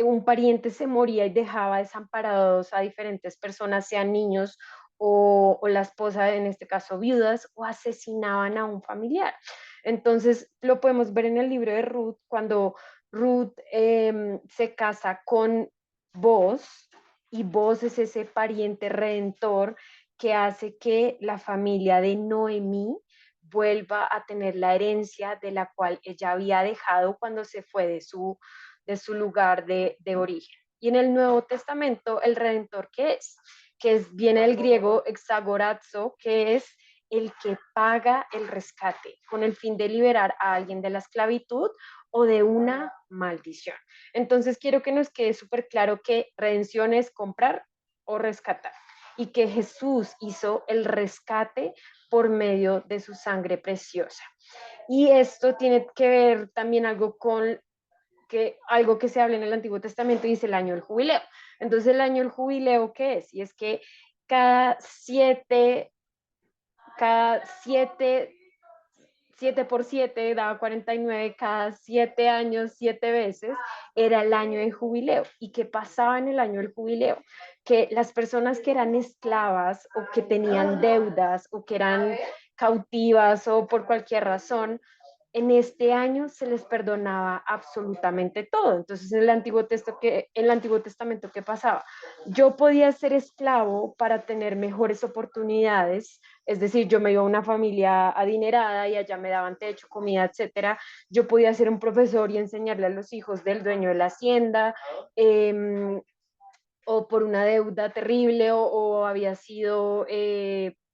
C: un pariente se moría y dejaba desamparados a diferentes personas, sean niños o la esposa, en este caso viudas, o asesinaban a un familiar. Entonces lo podemos ver en el libro de Ruth, cuando Ruth se casa con Boaz, y Boaz es ese pariente redentor que hace que la familia de Noemí vuelva a tener la herencia de la cual ella había dejado cuando se fue de su lugar de origen. Y en el Nuevo Testamento, el Redentor, ¿qué es? Viene del griego exagorazo, que es el que paga el rescate con el fin de liberar a alguien de la esclavitud o de una maldición. Entonces quiero que nos quede súper claro que redención es comprar o rescatar, y que Jesús hizo el rescate por medio de su sangre preciosa. Y esto tiene que ver también algo que se habla en el Antiguo Testamento, dice el año del jubileo. Entonces, el año del jubileo, ¿qué es? Y es que cada 7 por 7 daba 49, cada 7 años, 7 veces, era el año de jubileo. ¿Y qué pasaba en el año del jubileo? Que las personas que eran esclavas o que tenían deudas o que eran cautivas o por cualquier razón, en este año se les perdonaba absolutamente todo. Entonces, en el Antiguo Testamento, ¿qué pasaba? Yo podía ser esclavo para tener mejores oportunidades, es decir, yo me iba a una familia adinerada y allá me daban techo, comida, etcétera. Yo podía ser un profesor y enseñarle a los hijos del dueño de la hacienda, o por una deuda terrible, o había sido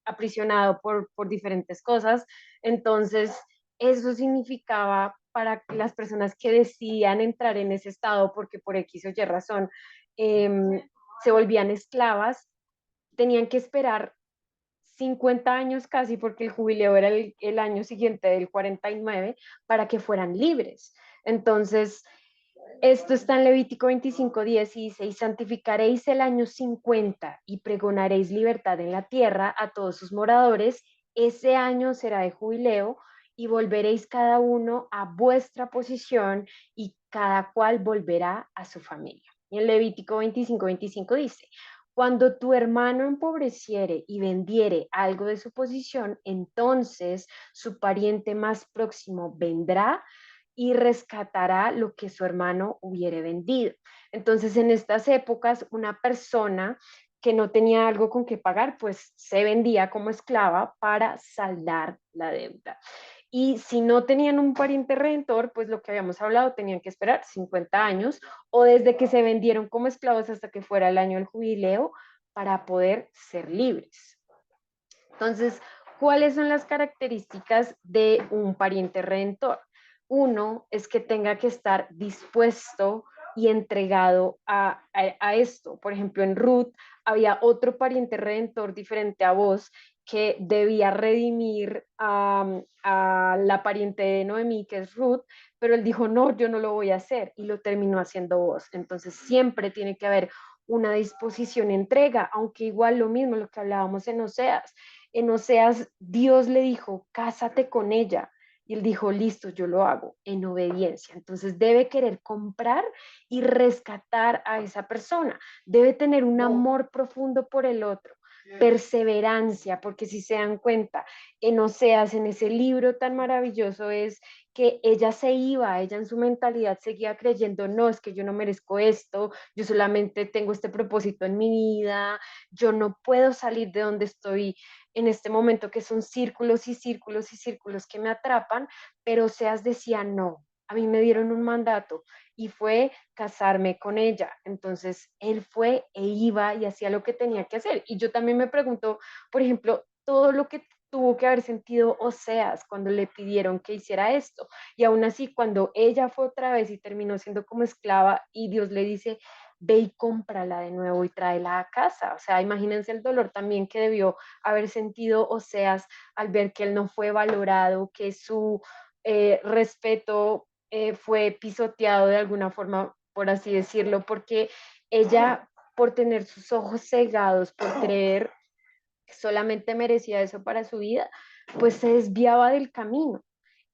C: aprisionado por diferentes cosas. Entonces, eso significaba para las personas que decidían entrar en ese estado porque por X o Y razón se volvían esclavas, tenían que esperar 50 años casi, porque el jubileo era el año siguiente del 49, para que fueran libres. Entonces, esto está en Levítico 25:10 y dice: y santificaréis el año 50 y pregonaréis libertad en la tierra a todos sus moradores. Ese año será de jubileo y volveréis cada uno a vuestra posición y cada cual volverá a su familia. Y en Levítico 25:25 dice: cuando tu hermano empobreciere y vendiere algo de su posición, entonces su pariente más próximo vendrá y rescatará lo que su hermano hubiere vendido. Entonces, en estas épocas, una persona que no tenía algo con que pagar, pues se vendía como esclava para saldar la deuda. Y si no tenían un pariente redentor, pues lo que habíamos hablado, tenían que esperar 50 años o desde que se vendieron como esclavos hasta que fuera el año del jubileo para poder ser libres. Entonces, ¿cuáles son las características de un pariente redentor? Uno es que tenga que estar dispuesto y entregado a esto. Por ejemplo, en Ruth había otro pariente redentor diferente a vos que debía redimir a la pariente de Noemí, que es Ruth, pero él dijo: no, yo no lo voy a hacer, y lo terminó haciendo vos. Entonces siempre tiene que haber una disposición y entrega, aunque igual lo mismo, lo que hablábamos en Oseas. En Oseas, Dios le dijo: cásate con ella. Y él dijo: listo, yo lo hago, en obediencia. Entonces debe querer comprar y rescatar a esa persona. Debe tener un amor profundo por el otro. Perseverancia, porque si se dan cuenta, en Oseas, en ese libro tan maravilloso, es que ella ella en su mentalidad seguía creyendo: no, es que yo no merezco esto, yo solamente tengo este propósito en mi vida, yo no puedo salir de donde estoy en este momento, que son círculos y círculos y círculos que me atrapan. Pero Oseas decía: no, a mí me dieron un mandato y fue casarme con ella. Entonces él fue e iba y hacía lo que tenía que hacer. Y yo también me pregunto, por ejemplo, todo lo que tuvo que haber sentido Oseas cuando le pidieron que hiciera esto. Y aún así, cuando ella fue otra vez y terminó siendo como esclava y Dios le dice: ve y cómprala de nuevo y tráela a casa. O sea, imagínense el dolor también que debió haber sentido Oseas al ver que él no fue valorado, que su respeto fue pisoteado de alguna forma, por así decirlo, porque ella, por tener sus ojos cegados, por creer que solamente merecía eso para su vida, pues se desviaba del camino.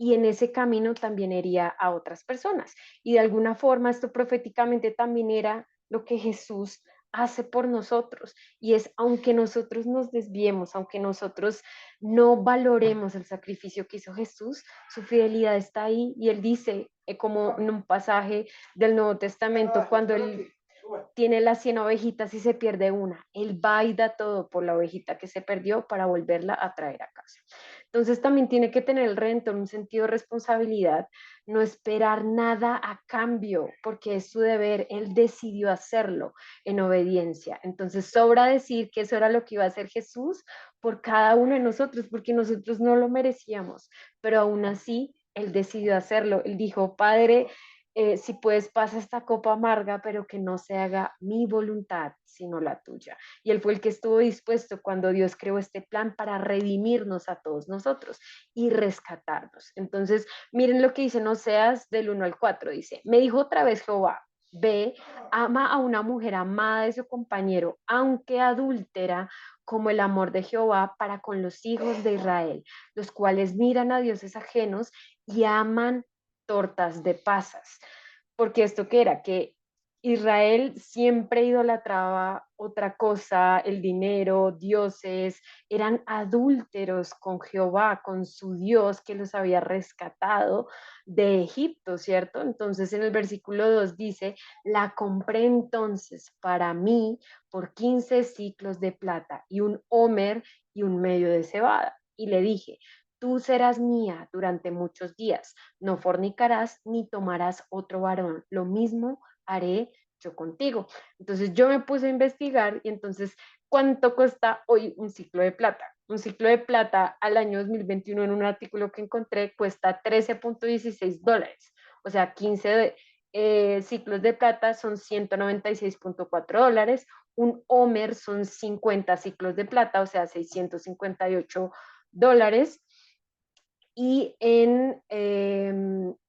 C: Y en ese camino también hería a otras personas. Y de alguna forma esto proféticamente también era lo que Jesús hace por nosotros. Y es, aunque nosotros nos desviemos, aunque nosotros no valoremos el sacrificio que hizo Jesús, su fidelidad está ahí. Y él dice, como en un pasaje del Nuevo Testamento, cuando él tiene las 100 ovejitas y se pierde una, él va y da todo por la ovejita que se perdió para volverla a traer a casa. Entonces también tiene que tener el redentor un sentido de responsabilidad, no esperar nada a cambio, porque es su deber, él decidió hacerlo en obediencia. Entonces sobra decir que eso era lo que iba a hacer Jesús por cada uno de nosotros, porque nosotros no lo merecíamos, pero aún así él decidió hacerlo. Él dijo, Padre, si puedes, pasa esta copa amarga, pero que no se haga mi voluntad, sino la tuya. Y él fue el que estuvo dispuesto cuando Dios creó este plan para redimirnos a todos nosotros y rescatarnos. Entonces, miren lo que dice en Oseas del 1 al 4, dice, me dijo otra vez Jehová, ve, ama a una mujer amada de su compañero, aunque adúltera, como el amor de Jehová para con los hijos de Israel, los cuales miran a dioses ajenos y aman tortas de pasas, porque esto que era, que Israel siempre idolatraba otra cosa, el dinero, dioses, eran adúlteros con Jehová, con su Dios que los había rescatado de Egipto, ¿cierto? Entonces en el versículo 2 dice, la compré entonces para mí por 15 siclos de plata y un homer y un medio de cebada. Y le dije, tú serás mía durante muchos días, no fornicarás ni tomarás otro varón, lo mismo haré yo contigo. Entonces yo me puse a investigar y entonces, ¿cuánto cuesta hoy un ciclo de plata? Un ciclo de plata al año 2021 en un artículo que encontré cuesta $13.16, o sea, 15 ciclos de plata son $196.4, un homer son 50 ciclos de plata, o sea, $658, y en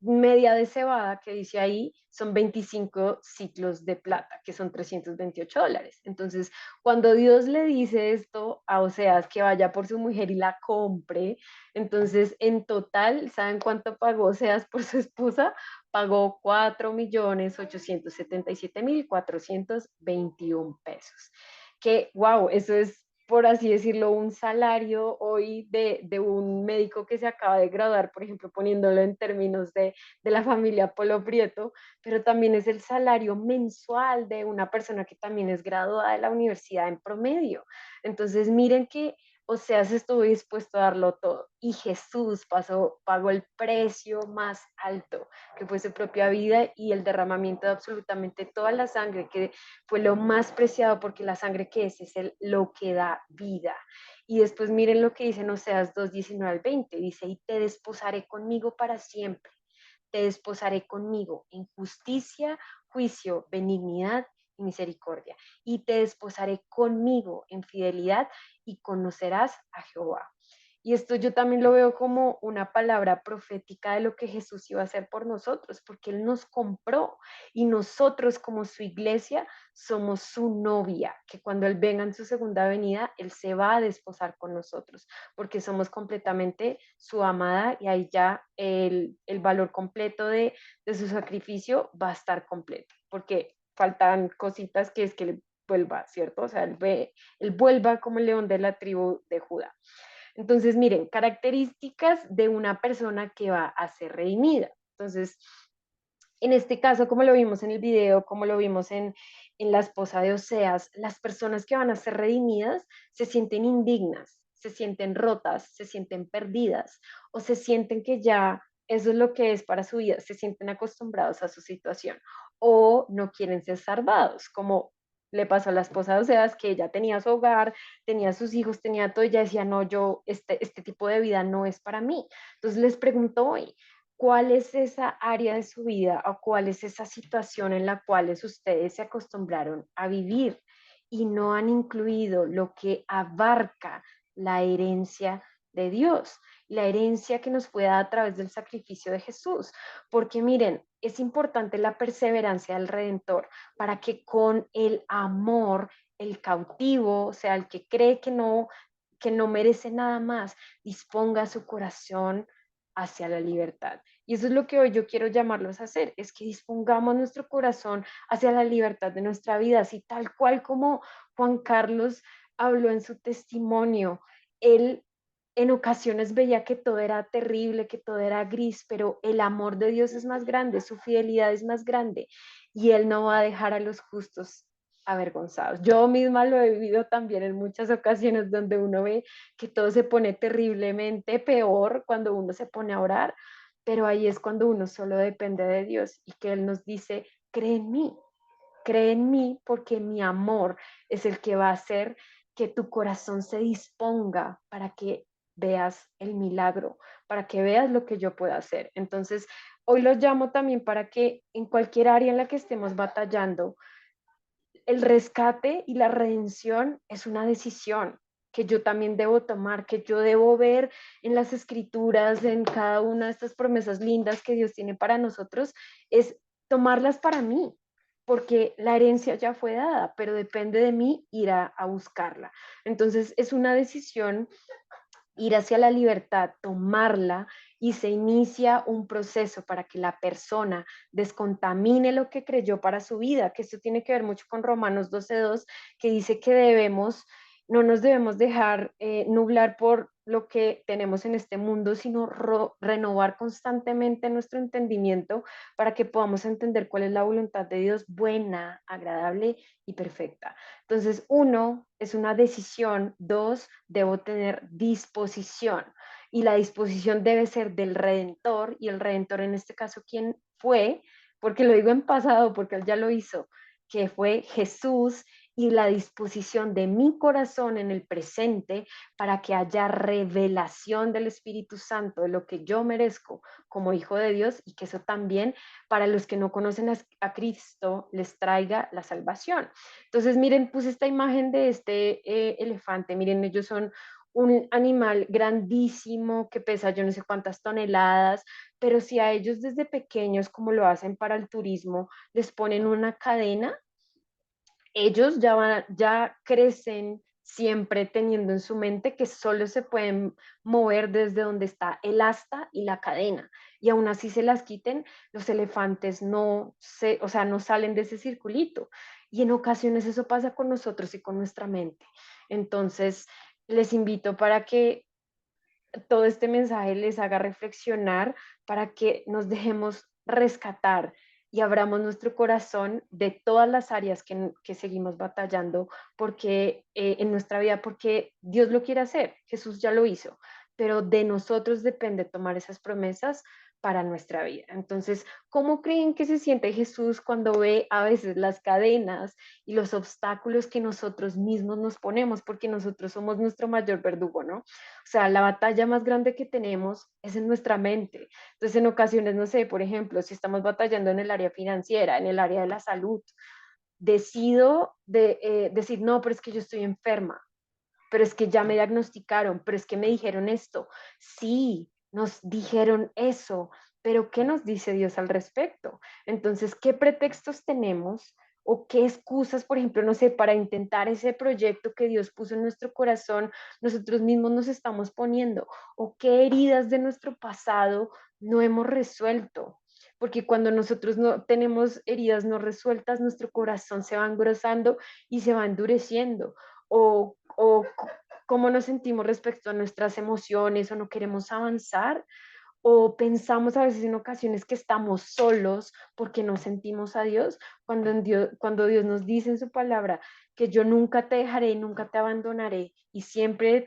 C: media de cebada, que dice ahí, son 25 ciclos de plata, que son $328. Entonces, cuando Dios le dice esto a Oseas, que vaya por su mujer y la compre, entonces en total, ¿saben cuánto pagó Oseas por su esposa? Pagó $4.777.421. Que, wow, eso es, por así decirlo, un salario hoy de un médico que se acaba de graduar, por ejemplo, poniéndolo en términos de la familia Polo Prieto, pero también es el salario mensual de una persona que también es graduada de la universidad en promedio. Entonces, miren que Oseas estuvo dispuesto a darlo todo y Jesús pagó el precio más alto, que fue su propia vida y el derramamiento de absolutamente toda la sangre, que fue lo más preciado, porque la sangre que es lo que da vida. Y después miren lo que dice en Oseas 2:19-20, dice, y te desposaré conmigo para siempre, te desposaré conmigo en justicia, juicio, benignidad y misericordia, y te desposaré conmigo en fidelidad y conocerás a Jehová. Y esto yo también lo veo como una palabra profética de lo que Jesús iba a hacer por nosotros, porque Él nos compró y nosotros como su iglesia somos su novia, que cuando Él venga en su segunda venida, Él se va a desposar con nosotros, porque somos completamente su amada y ahí ya el valor completo de su sacrificio va a estar completo, porque faltan cositas que es que Él vuelva, ¿cierto? O sea, él vuelva como el león de la tribu de Judá. Entonces, miren, características de una persona que va a ser redimida. Entonces, en este caso, como lo vimos en el video, como lo vimos en la esposa de Oseas, las personas que van a ser redimidas se sienten indignas, se sienten rotas, se sienten perdidas o se sienten que ya eso es lo que es para su vida, se sienten acostumbrados a su situación o no quieren ser salvados, como le pasó a la esposa de Oseas, que ella tenía su hogar, tenía sus hijos, tenía todo, y ella decía, no, yo, este tipo de vida no es para mí. Entonces les pregunto hoy, ¿cuál es esa área de su vida o cuál es esa situación en la cual ustedes se acostumbraron a vivir y no han incluido lo que abarca la herencia de Dios, la herencia que nos fue dada a través del sacrificio de Jesús? Porque miren, es importante la perseverancia del Redentor para que con el amor, el cautivo, o sea, el que cree que no merece nada más, disponga su corazón hacia la libertad. Y eso es lo que hoy yo quiero llamarlos a hacer, es que dispongamos nuestro corazón hacia la libertad de nuestra vida, así tal cual como Juan Carlos habló en su testimonio. Él en ocasiones veía que todo era terrible, que todo era gris, pero el amor de Dios es más grande, su fidelidad es más grande y Él no va a dejar a los justos avergonzados. Yo misma lo he vivido también en muchas ocasiones donde uno ve que todo se pone terriblemente peor cuando uno se pone a orar, pero ahí es cuando uno solo depende de Dios y que Él nos dice, cree en mí porque mi amor es el que va a hacer que tu corazón se disponga para que veas el milagro, para que veas lo que yo puedo hacer. Entonces, hoy los llamo también para que en cualquier área en la que estemos batallando, el rescate y la redención es una decisión que yo también debo tomar, que yo debo ver en las escrituras, en cada una de estas promesas lindas que Dios tiene para nosotros, es tomarlas para mí, porque la herencia ya fue dada, pero depende de mí ir a buscarla. Entonces es una decisión ir hacia la libertad, tomarla, y se inicia un proceso para que la persona descontamine lo que creyó para su vida, que esto tiene que ver mucho con Romanos 12:2, que dice que no nos debemos dejar nublar por lo que tenemos en este mundo, sino renovar constantemente nuestro entendimiento para que podamos entender cuál es la voluntad de Dios buena, agradable y perfecta. Entonces, 1, es una decisión. 2, debo tener disposición. Y la disposición debe ser del Redentor, y el Redentor en este caso, ¿quién fue? Porque lo digo en pasado, porque Él ya lo hizo, que fue Jesús, y la disposición de mi corazón en el presente para que haya revelación del Espíritu Santo de lo que yo merezco como hijo de Dios, y que eso también para los que no conocen a Cristo les traiga la salvación. Entonces, miren, puse esta imagen de este elefante. Miren, ellos son un animal grandísimo que pesa yo no sé cuántas toneladas, pero si a ellos desde pequeños, como lo hacen para el turismo, les ponen una cadena, ellos ya crecen siempre teniendo en su mente que solo se pueden mover desde donde está el asta y la cadena, y aún así se las quiten, los elefantes no salen de ese circulito, y en ocasiones eso pasa con nosotros y con nuestra mente. Entonces, les invito para que todo este mensaje les haga reflexionar, para que nos dejemos rescatar y abramos nuestro corazón de todas las áreas que seguimos batallando porque en nuestra vida, porque Dios lo quiere hacer, Jesús ya lo hizo, pero de nosotros depende tomar esas promesas para nuestra vida. Entonces, ¿cómo creen que se siente Jesús cuando ve a veces las cadenas y los obstáculos que nosotros mismos nos ponemos? Porque nosotros somos nuestro mayor verdugo, ¿no? O sea, la batalla más grande que tenemos es en nuestra mente. Entonces, en ocasiones, no sé, por ejemplo, si estamos batallando en el área financiera, en el área de la salud, decido decir, no, pero es que yo estoy enferma, pero es que ya me diagnosticaron, pero es que me dijeron esto. Sí, nos dijeron eso, pero ¿qué nos dice Dios al respecto? Entonces, ¿qué pretextos tenemos o qué excusas, por ejemplo, no sé, para intentar ese proyecto que Dios puso en nuestro corazón, nosotros mismos nos estamos poniendo? ¿O qué heridas de nuestro pasado no hemos resuelto? Porque cuando nosotros no tenemos heridas no resueltas, nuestro corazón se va engrosando y se va endureciendo. O cómo nos sentimos respecto a nuestras emociones, o no queremos avanzar, o pensamos a veces en ocasiones que estamos solos porque no sentimos a Dios, cuando Dios nos dice en su palabra que yo nunca te dejaré, nunca te abandonaré y siempre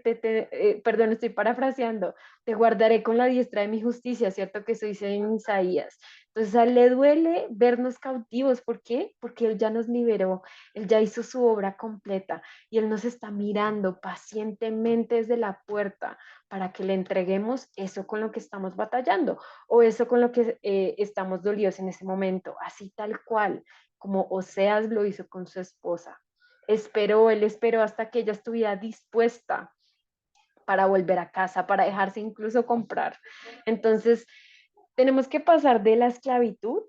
C: perdón, estoy parafraseando, te guardaré con la diestra de mi justicia, ¿cierto? Que eso dice en Isaías. Entonces a él le duele vernos cautivos. ¿Por qué? Porque él ya nos liberó, él ya hizo su obra completa y él nos está mirando pacientemente desde la puerta para que le entreguemos eso con lo que estamos batallando o eso con lo que estamos dolidos en ese momento, así tal cual, como Oseas lo hizo con su esposa. Él esperó hasta que ella estuviera dispuesta para volver a casa, para dejarse incluso comprar. Entonces, tenemos que pasar de la esclavitud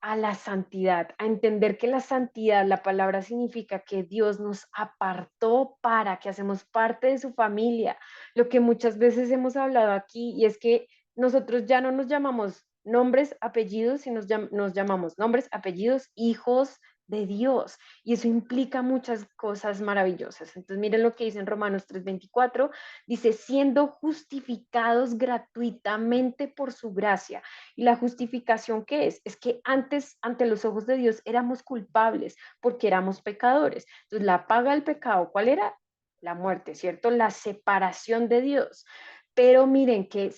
C: a la santidad, a entender que la santidad, la palabra significa que Dios nos apartó para que hacemos parte de su familia, lo que muchas veces hemos hablado aquí, y es que nosotros ya no nos llamamos nombres, apellidos, sino nos llamamos nombres, apellidos, hijos de Dios, y eso implica muchas cosas maravillosas. Entonces miren lo que dice en Romanos 3:24, dice, siendo justificados gratuitamente por su gracia. ¿Y la justificación qué es? Es que antes, ante los ojos de Dios, éramos culpables porque éramos pecadores. Entonces, la paga del pecado, ¿cuál era? La muerte, ¿cierto? La separación de Dios. Pero miren que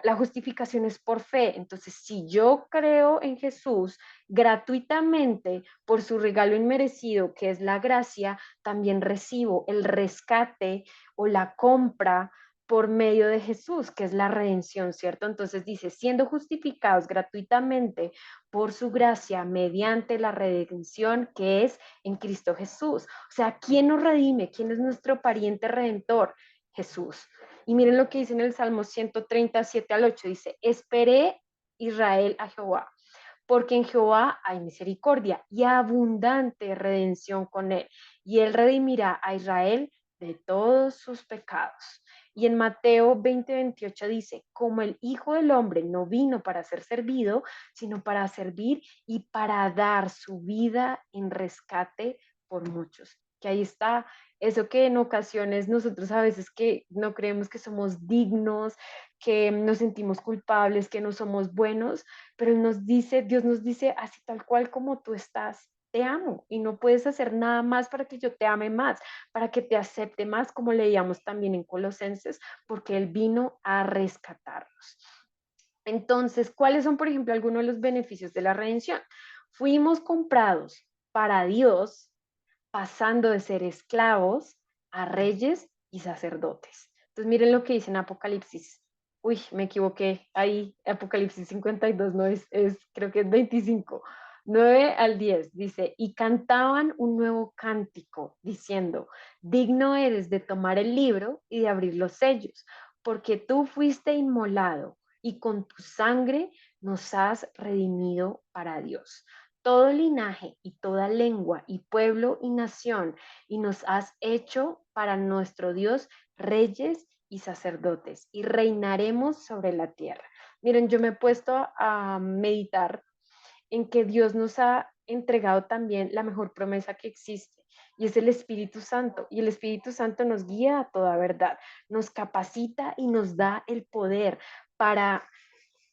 C: la justificación es por fe, entonces si yo creo en Jesús gratuitamente por su regalo inmerecido, que es la gracia, también recibo el rescate o la compra por medio de Jesús, que es la redención, ¿cierto? Entonces dice, siendo justificados gratuitamente por su gracia mediante la redención que es en Cristo Jesús. O sea, ¿quién nos redime? ¿Quién es nuestro pariente redentor? Jesús. Y miren lo que dice en el Salmo 137-8, dice, esperé Israel a Jehová, porque en Jehová hay misericordia y abundante redención con él, y él redimirá a Israel de todos sus pecados. Y en Mateo 20:28 dice, como el Hijo del Hombre no vino para ser servido, sino para servir y para dar su vida en rescate por muchos. Que ahí está eso que en ocasiones nosotros a veces que no creemos que somos dignos, que nos sentimos culpables, que no somos buenos, pero Dios nos dice así tal cual como tú estás, te amo y no puedes hacer nada más para que yo te ame más, para que te acepte más, como leíamos también en Colosenses, porque Él vino a rescatarnos. Entonces, ¿cuáles son, por ejemplo, algunos de los beneficios de la redención? Fuimos comprados para Dios, pasando de ser esclavos a reyes y sacerdotes. Entonces, miren lo que dice en Apocalipsis. Uy, me equivoqué. Ahí, Apocalipsis 52, no creo que es 25. 9-10 dice, y cantaban un nuevo cántico diciendo, digno eres de tomar el libro y de abrir los sellos, porque tú fuiste inmolado y con tu sangre nos has redimido para Dios. Todo linaje y toda lengua y pueblo y nación, y nos has hecho para nuestro Dios reyes y sacerdotes, y reinaremos sobre la tierra. Miren, yo me he puesto a meditar en que Dios nos ha entregado también la mejor promesa que existe, y es el Espíritu Santo, y el Espíritu Santo nos guía a toda verdad, nos capacita y nos da el poder para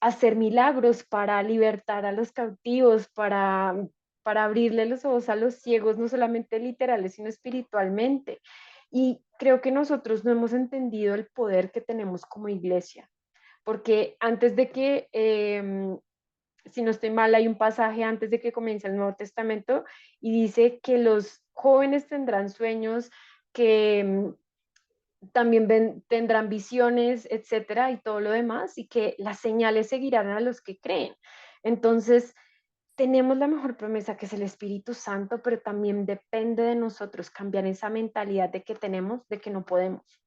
C: hacer milagros, para libertar a los cautivos, para abrirle los ojos a los ciegos, no solamente literales, sino espiritualmente. Y creo que nosotros no hemos entendido el poder que tenemos como iglesia, porque antes de que, si no estoy mal, hay un pasaje antes de que comience el Nuevo Testamento y dice que los jóvenes tendrán sueños, que también tendrán visiones, etcétera, y todo lo demás, y que las señales seguirán a los que creen. Entonces, tenemos la mejor promesa, que es el Espíritu Santo, pero también depende de nosotros cambiar esa mentalidad de que tenemos, de que no podemos.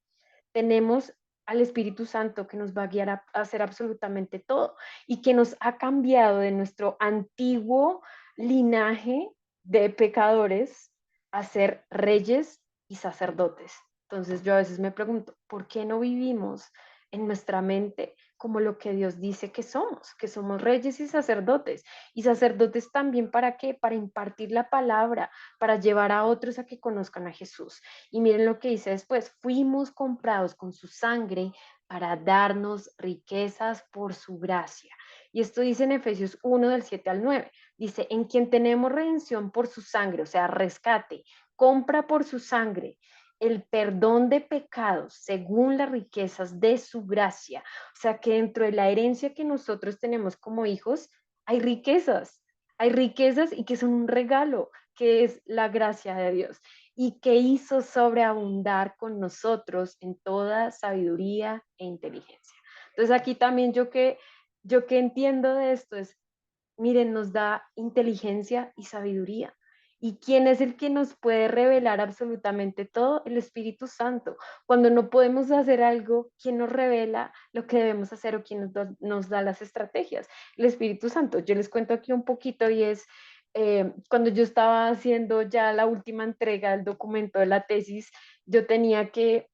C: Tenemos al Espíritu Santo que nos va a guiar a hacer absolutamente todo y que nos ha cambiado de nuestro antiguo linaje de pecadores a ser reyes y sacerdotes. Entonces yo a veces me pregunto, ¿por qué no vivimos en nuestra mente como lo que Dios dice que somos reyes y sacerdotes? Y sacerdotes también, ¿para qué? Para impartir la palabra, para llevar a otros a que conozcan a Jesús. Y miren lo que dice después, fuimos comprados con su sangre para darnos riquezas por su gracia. Y esto dice en Efesios 1, del 7 al 9. Dice, en quien tenemos redención por su sangre, o sea, rescate, compra por su sangre el perdón de pecados según las riquezas de su gracia. O sea que dentro de la herencia que nosotros tenemos como hijos, hay riquezas y que son un regalo, que es la gracia de Dios y que hizo sobreabundar con nosotros en toda sabiduría e inteligencia. Entonces aquí también yo que entiendo de esto es, miren, nos da inteligencia y sabiduría. ¿Y quién es el que nos puede revelar absolutamente todo? El Espíritu Santo. Cuando no podemos hacer algo, ¿quién nos revela lo que debemos hacer o quién nos da las estrategias? El Espíritu Santo. Yo les cuento aquí un poquito y es cuando yo estaba haciendo ya la última entrega del documento de la tesis, yo tenía que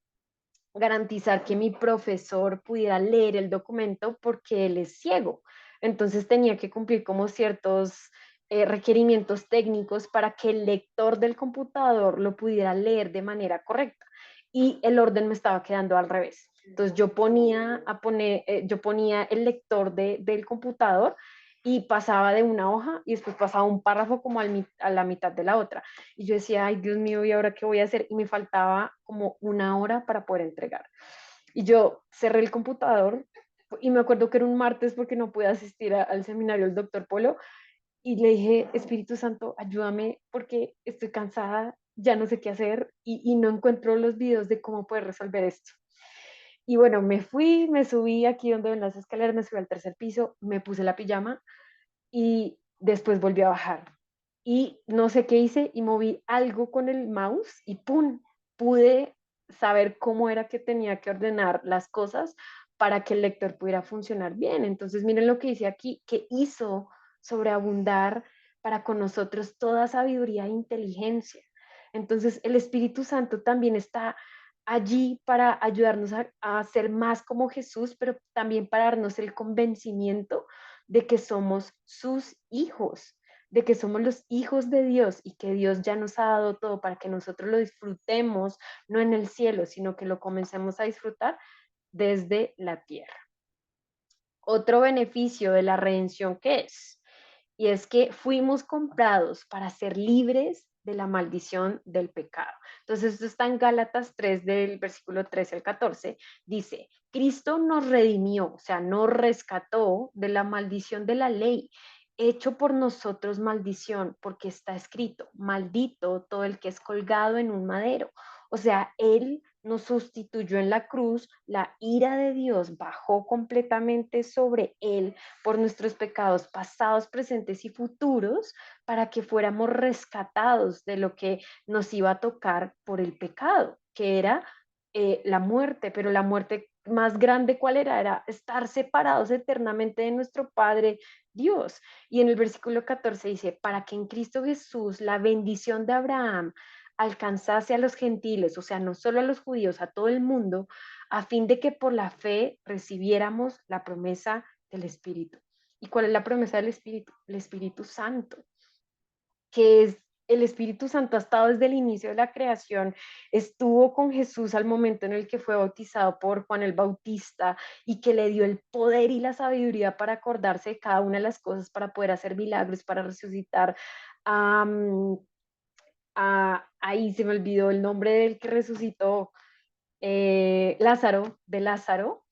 C: garantizar que mi profesor pudiera leer el documento porque él es ciego. Entonces tenía que cumplir como ciertos requerimientos técnicos para que el lector del computador lo pudiera leer de manera correcta. Y el orden me estaba quedando al revés. Entonces yo ponía el lector del computador y pasaba de una hoja y después pasaba un párrafo como a la mitad de la otra. Y yo decía, ay, Dios mío, ¿y ahora qué voy a hacer? Y me faltaba como una hora para poder entregar. Y yo cerré el computador y me acuerdo que era un martes porque no pude asistir al seminario del doctor Polo y le dije, Espíritu Santo, ayúdame porque estoy cansada, ya no sé qué hacer y no encuentro los videos de cómo poder resolver esto. Y bueno, me subí aquí donde ven las escaleras, me subí al tercer piso, me puse la pijama y después volví a bajar. Y no sé qué hice y moví algo con el mouse y ¡pum! Pude saber cómo era que tenía que ordenar las cosas para que el lector pudiera funcionar bien. Entonces miren lo que dice aquí, que hizo sobreabundar para con nosotros toda sabiduría e inteligencia. Entonces el Espíritu Santo también está allí para ayudarnos a ser más como Jesús, pero también para darnos el convencimiento de que somos sus hijos, de que somos los hijos de Dios y que Dios ya nos ha dado todo para que nosotros lo disfrutemos, no en el cielo, sino que lo comencemos a disfrutar desde la tierra. Otro beneficio de la redención que es, y es que fuimos comprados para ser libres de la maldición del pecado. Entonces, esto está en Gálatas 3, del versículo 13 al 14, dice, Cristo nos redimió, o sea, nos rescató de la maldición de la ley, hecho por nosotros maldición, porque está escrito, maldito todo el que es colgado en un madero. O sea, Él nos sustituyó en la cruz, la ira de Dios bajó completamente sobre Él por nuestros pecados pasados, presentes y futuros, para que fuéramos rescatados de lo que nos iba a tocar por el pecado, que era la muerte, pero la muerte más grande, ¿cuál era? Era estar separados eternamente de nuestro Padre Dios. Y en el versículo 14 dice, para que en Cristo Jesús la bendición de Abraham alcanzase a los gentiles, o sea, no solo a los judíos, a todo el mundo, a fin de que por la fe recibiéramos la promesa del Espíritu. ¿Y cuál es la promesa del Espíritu? El Espíritu Santo, que es el Espíritu Santo ha estado desde el inicio de la creación, estuvo con Jesús al momento en el que fue bautizado por Juan el Bautista y que le dio el poder y la sabiduría para acordarse de cada una de las cosas, para poder hacer milagros, para resucitar ahí se me olvidó el nombre del que resucitó, Lázaro, de Lázaro.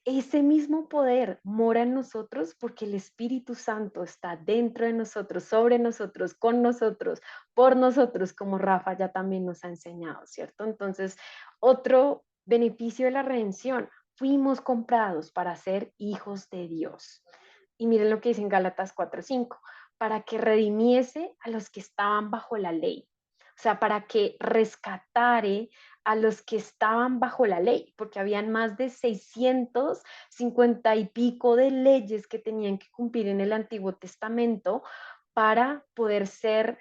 C: Ese mismo poder mora en nosotros porque el Espíritu Santo está dentro de nosotros, sobre nosotros, con nosotros, por nosotros, como Rafa ya también nos ha enseñado, ¿cierto? Entonces, otro beneficio de la redención, fuimos comprados para ser hijos de Dios. Y miren lo que dice en Gálatas 4:5, para que redimiese a los que estaban bajo la ley. O sea, para que rescatare a los que estaban bajo la ley, porque habían más de 650 y pico de leyes que tenían que cumplir en el Antiguo Testamento para poder ser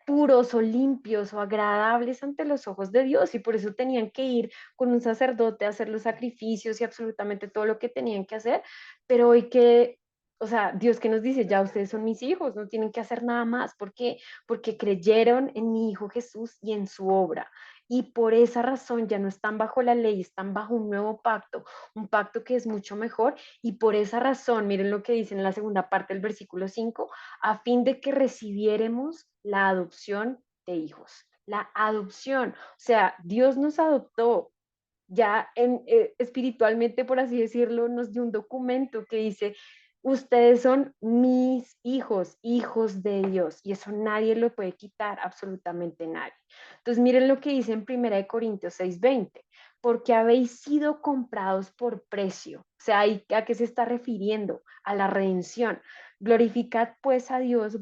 C: puros o limpios o agradables ante los ojos de Dios, y por eso tenían que ir con un sacerdote a hacer los sacrificios y absolutamente todo lo que tenían que hacer. Pero hoy que, o sea, Dios que nos dice, ya ustedes son mis hijos, no tienen que hacer nada más. ¿Por qué? Porque creyeron en mi Hijo Jesús y en su obra. Y por esa razón ya no están bajo la ley, están bajo un nuevo pacto, un pacto que es mucho mejor. Y por esa razón, miren lo que dice en la segunda parte del versículo 5, a fin de que recibiéramos la adopción de hijos. La adopción, o sea, Dios nos adoptó. Ya espiritualmente, por así decirlo, nos dio un documento que dice, ustedes son mis hijos, hijos de Dios, y eso nadie lo puede quitar, absolutamente nadie. Entonces miren lo que dice en 1 Corintios 6:20, porque habéis sido comprados por precio. O sea, ¿a qué se está refiriendo? A la redención. Glorificad pues a Dios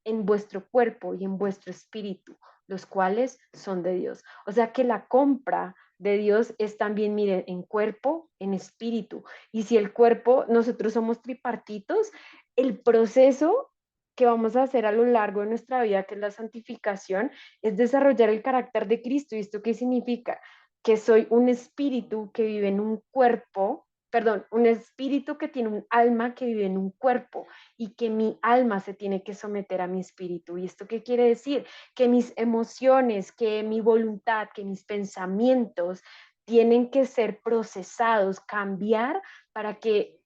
C: en vuestro cuerpo y en vuestro espíritu, los cuales son de Dios. O sea que la compra de Dios es también, miren, en cuerpo, en espíritu. Y si el cuerpo, nosotros somos tripartitos, el proceso que vamos a hacer a lo largo de nuestra vida, que es la santificación, es desarrollar el carácter de Cristo. ¿Y esto qué significa? Que soy un espíritu que vive en un cuerpo, perdón, un espíritu que tiene un alma que vive en un cuerpo y que mi alma se tiene que someter a mi espíritu. ¿Y esto qué quiere decir? Que mis emociones, que mi voluntad, que mis pensamientos tienen que ser procesados, cambiar para que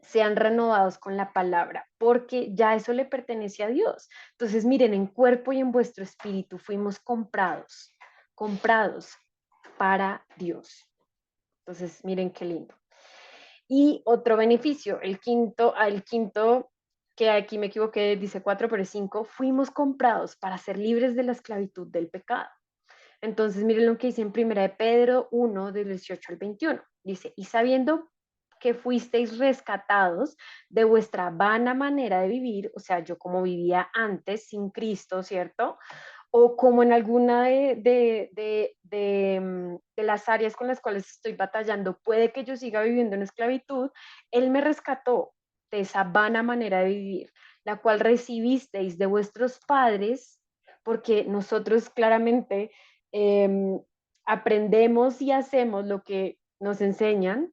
C: sean renovados con la palabra, porque ya eso le pertenece a Dios. Entonces, miren, en cuerpo y en vuestro espíritu fuimos comprados para Dios. Entonces, miren qué lindo. Y otro beneficio, el quinto, que aquí me equivoqué, dice 4, pero es 5, fuimos comprados para ser libres de la esclavitud del pecado. Entonces, miren lo que dice en 1 de Pedro 1, del 18 al 21. Dice, y sabiendo que fuisteis rescatados de vuestra vana manera de vivir, o sea, yo como vivía antes sin Cristo, ¿cierto? O como en alguna de las áreas con las cuales estoy batallando, puede que yo siga viviendo en esclavitud, Él me rescató de esa vana manera de vivir, la cual recibisteis de vuestros padres, porque nosotros claramente aprendemos y hacemos lo que nos enseñan,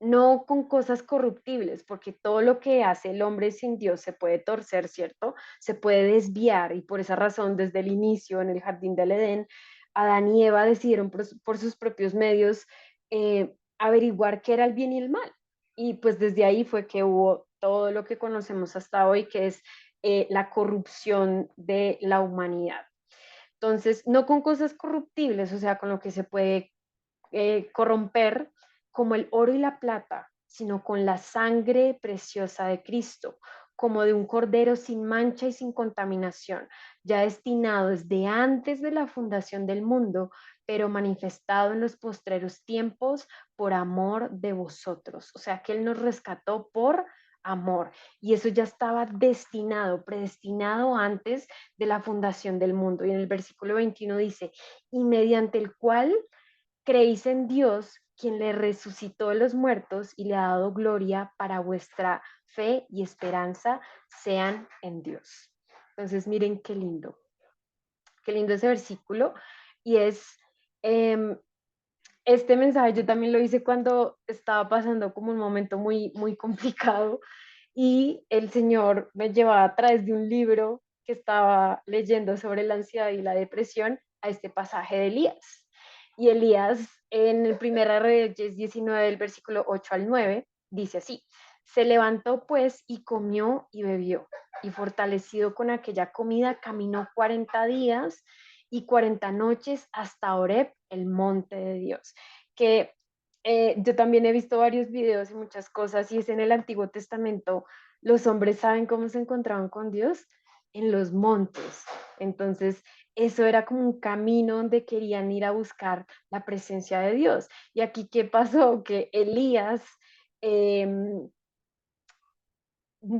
C: no con cosas corruptibles, porque todo lo que hace el hombre sin Dios se puede torcer, ¿cierto? Se puede desviar y por esa razón desde el inicio en el jardín del Edén, Adán y Eva decidieron por sus propios medios averiguar qué era el bien y el mal. Y pues desde ahí fue que hubo todo lo que conocemos hasta hoy, que es la corrupción de la humanidad. Entonces, no con cosas corruptibles, o sea, con lo que se puede corromper, como el oro y la plata, sino con la sangre preciosa de Cristo, como de un cordero sin mancha y sin contaminación, ya destinado desde antes de la fundación del mundo, pero manifestado en los postreros tiempos por amor de vosotros. O sea, que Él nos rescató por amor. Y eso ya estaba destinado, predestinado antes de la fundación del mundo. Y en el versículo 21 dice, y mediante el cual creéis en Dios, quien le resucitó de los muertos y le ha dado gloria, para vuestra fe y esperanza sean en Dios. Entonces, miren qué lindo ese versículo. Y es, este mensaje yo también lo hice cuando estaba pasando como un momento muy, muy complicado y el Señor me llevaba a través de un libro que estaba leyendo sobre la ansiedad y la depresión a este pasaje de Elías. Y Elías en el 1 Reyes 19, del versículo 8 al 9, dice así, se levantó pues y comió y bebió, y fortalecido con aquella comida caminó 40 días y 40 noches hasta Horeb, el monte de Dios. Que yo también he visto varios videos y muchas cosas, y es en el Antiguo Testamento, los hombres saben cómo se encontraban con Dios en los montes. Entonces, eso era como un camino donde querían ir a buscar la presencia de Dios. Y aquí, ¿qué pasó? Que Elías, un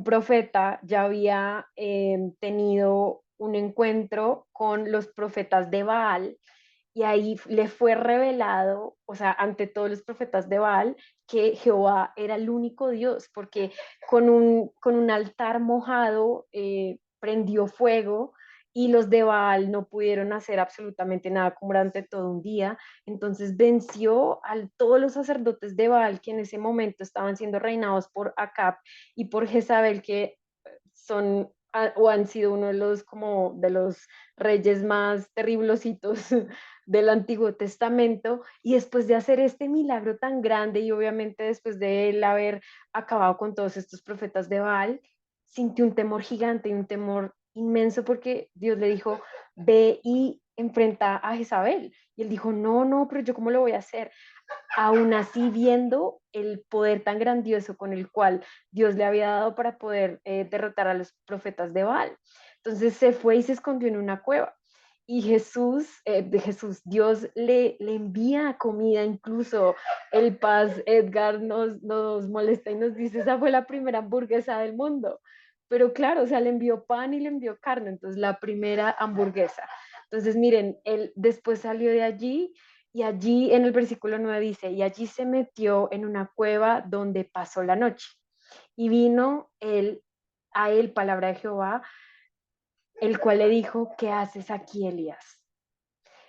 C: profeta, ya había tenido un encuentro con los profetas de Baal, y ahí le fue revelado, o sea, ante todos los profetas de Baal, que Jehová era el único Dios, porque con un altar mojado prendió fuego, y los de Baal no pudieron hacer absolutamente nada como durante todo un día. Entonces venció a todos los sacerdotes de Baal, que en ese momento estaban siendo reinados por Acab y por Jezabel, que son o han sido uno de los reyes más terriblositos del Antiguo Testamento. Y después de hacer este milagro tan grande, y obviamente después de él haber acabado con todos estos profetas de Baal, sintió un temor gigante y un temor inmenso porque Dios le dijo, ve y enfrenta a Jezabel. Y él dijo, no, no, pero yo cómo lo voy a hacer. Aún así viendo el poder tan grandioso con el cual Dios le había dado para poder derrotar a los profetas de Baal. Entonces se fue y se escondió en una cueva. Y Dios le envía comida, incluso el Paz Edgar nos molesta y nos dice, esa fue la primera hamburguesa del mundo. Pero claro, o sea, le envió pan y le envió carne, entonces la primera hamburguesa. Entonces miren, él después salió de allí y allí en el versículo 9 dice, y allí se metió en una cueva donde pasó la noche. Y vino a él palabra de Jehová, el cual le dijo, ¿qué haces aquí, Elías?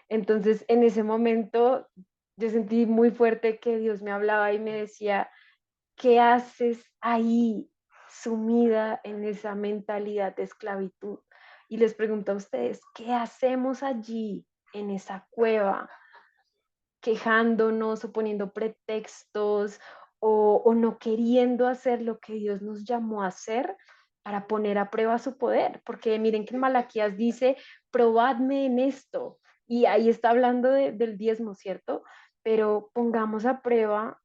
C: Entonces, en ese momento, yo sentí muy fuerte que Dios me hablaba y me decía, ¿qué haces ahí sumida en esa mentalidad de esclavitud? Y les pregunto a ustedes, ¿qué hacemos allí en esa cueva? Quejándonos o poniendo pretextos o no queriendo hacer lo que Dios nos llamó a hacer para poner a prueba su poder. Porque miren que en Malaquías dice, probadme en esto. Y ahí está hablando del diezmo, ¿cierto? Pero pongamos a prueba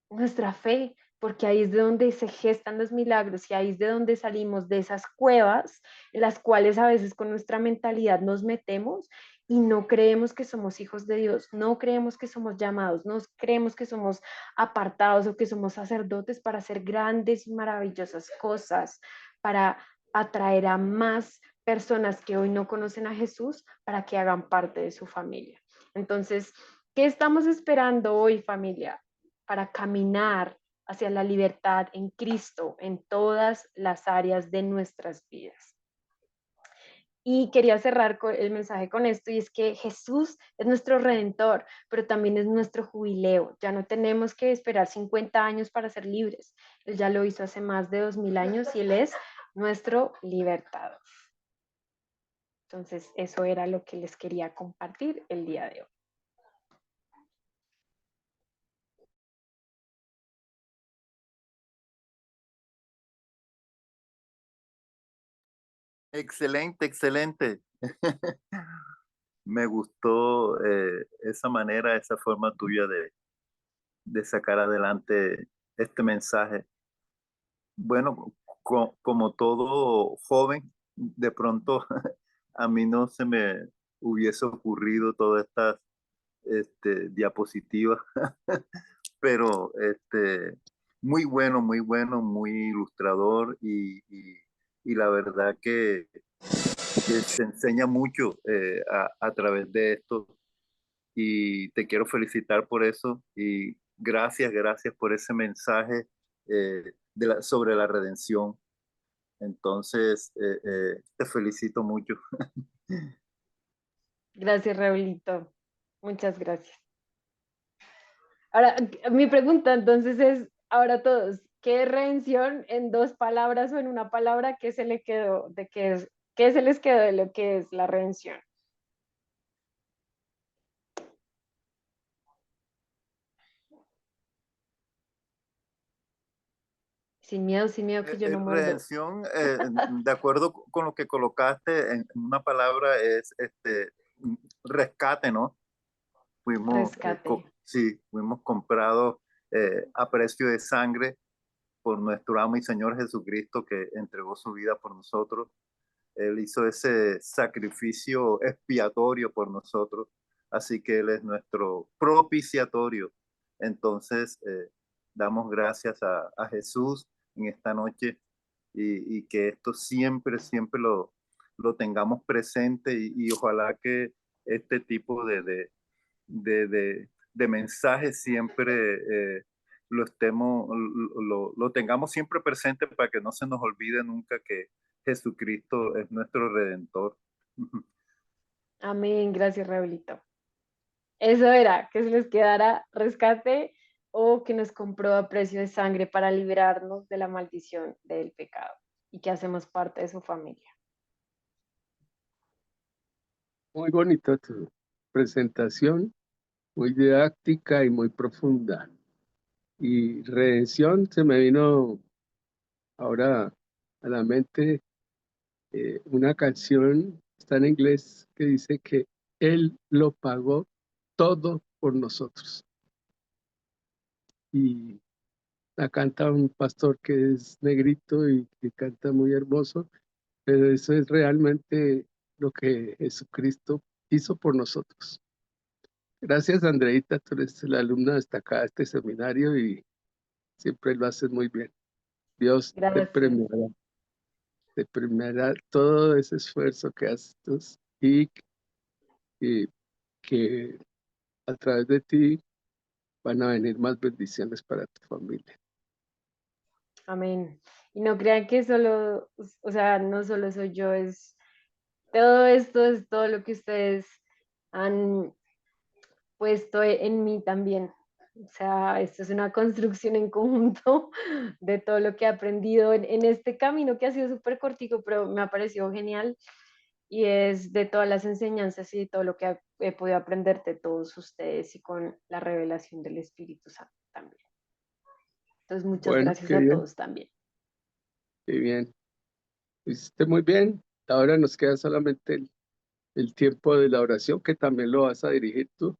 C: nuestra fe, porque ahí es de donde se gestan los milagros y ahí es de donde salimos de esas cuevas en las cuales a veces con nuestra mentalidad nos metemos y no creemos que somos hijos de Dios, no creemos que somos llamados, no creemos que somos apartados o que somos sacerdotes para hacer grandes y maravillosas cosas, para atraer a más personas que hoy no conocen a Jesús para que hagan parte de su familia. Entonces, ¿qué estamos esperando hoy, familia, para caminar hacia la libertad en Cristo en todas las áreas de nuestras vidas? Y quería cerrar el mensaje con esto, y es que Jesús es nuestro redentor, pero también es nuestro jubileo. Ya no tenemos que esperar 50 años para ser libres. Él ya lo hizo hace más de 2000 años y Él es nuestro libertador. Entonces, eso era lo que les quería compartir el día de hoy.
G: Excelente, excelente. Me gustó esa manera, esa forma tuya de sacar adelante este mensaje. Bueno, como todo joven, de pronto a mí no se me hubiese ocurrido todas estas diapositivas, pero muy bueno, muy ilustrador y la verdad que se enseña mucho a través de esto y te quiero felicitar por eso y gracias por ese mensaje sobre la redención. Entonces, te felicito mucho.
C: Gracias, Raulito. Muchas gracias. Ahora, mi pregunta entonces es, ahora todos, ¿qué redención en 2 palabras o en una palabra, qué se le quedó de qué se les quedó de lo que es la redención? Sin miedo, que yo no muerdo.
G: Redención, de acuerdo con lo que colocaste en una palabra, es rescate, ¿no?
C: Rescate.
G: Sí, fuimos comprados a precio de sangre por nuestro amo y Señor Jesucristo, que entregó su vida por nosotros. Él hizo ese sacrificio expiatorio por nosotros, así que Él es nuestro propiciatorio. Entonces, damos gracias a Jesús en esta noche y que esto siempre lo tengamos presente y ojalá que este tipo de mensajes siempre lo tengamos siempre presente para que no se nos olvide nunca que Jesucristo es nuestro redentor.
C: Amén, gracias, Raulito. Eso era, que se les quedara rescate o que nos compró a precio de sangre para librarnos de la maldición del pecado y que hacemos parte de su familia.
A: Muy bonita tu presentación, muy didáctica y muy profunda. Y redención se me vino ahora a la mente una canción, está en inglés, que dice que Él lo pagó todo por nosotros. Y la canta un pastor que es negrito y que canta muy hermoso, pero eso es realmente lo que Jesucristo hizo por nosotros. Gracias, Andreita, tú eres la alumna destacada de este seminario y siempre lo haces muy bien. Dios
C: Gracias.
A: te premiará todo ese esfuerzo que haces y que a través de ti van a venir más bendiciones para tu familia.
C: Amén. Y no crean que solo, o sea, no solo soy yo, es todo esto, es todo lo que ustedes han puesto en mí también. O sea, esto es una construcción en conjunto de todo lo que he aprendido en este camino que ha sido súper cortico, pero me ha parecido genial. Y es de todas las enseñanzas y de todo lo que he podido aprender de todos ustedes y con la revelación del Espíritu Santo también. Entonces, muchas
A: Bueno,
C: gracias
A: qué
C: a
A: bien,
C: todos también.
A: qué bien. Lo hiciste muy bien. Ahora nos queda solamente el tiempo de la oración, que también lo vas a dirigir tú.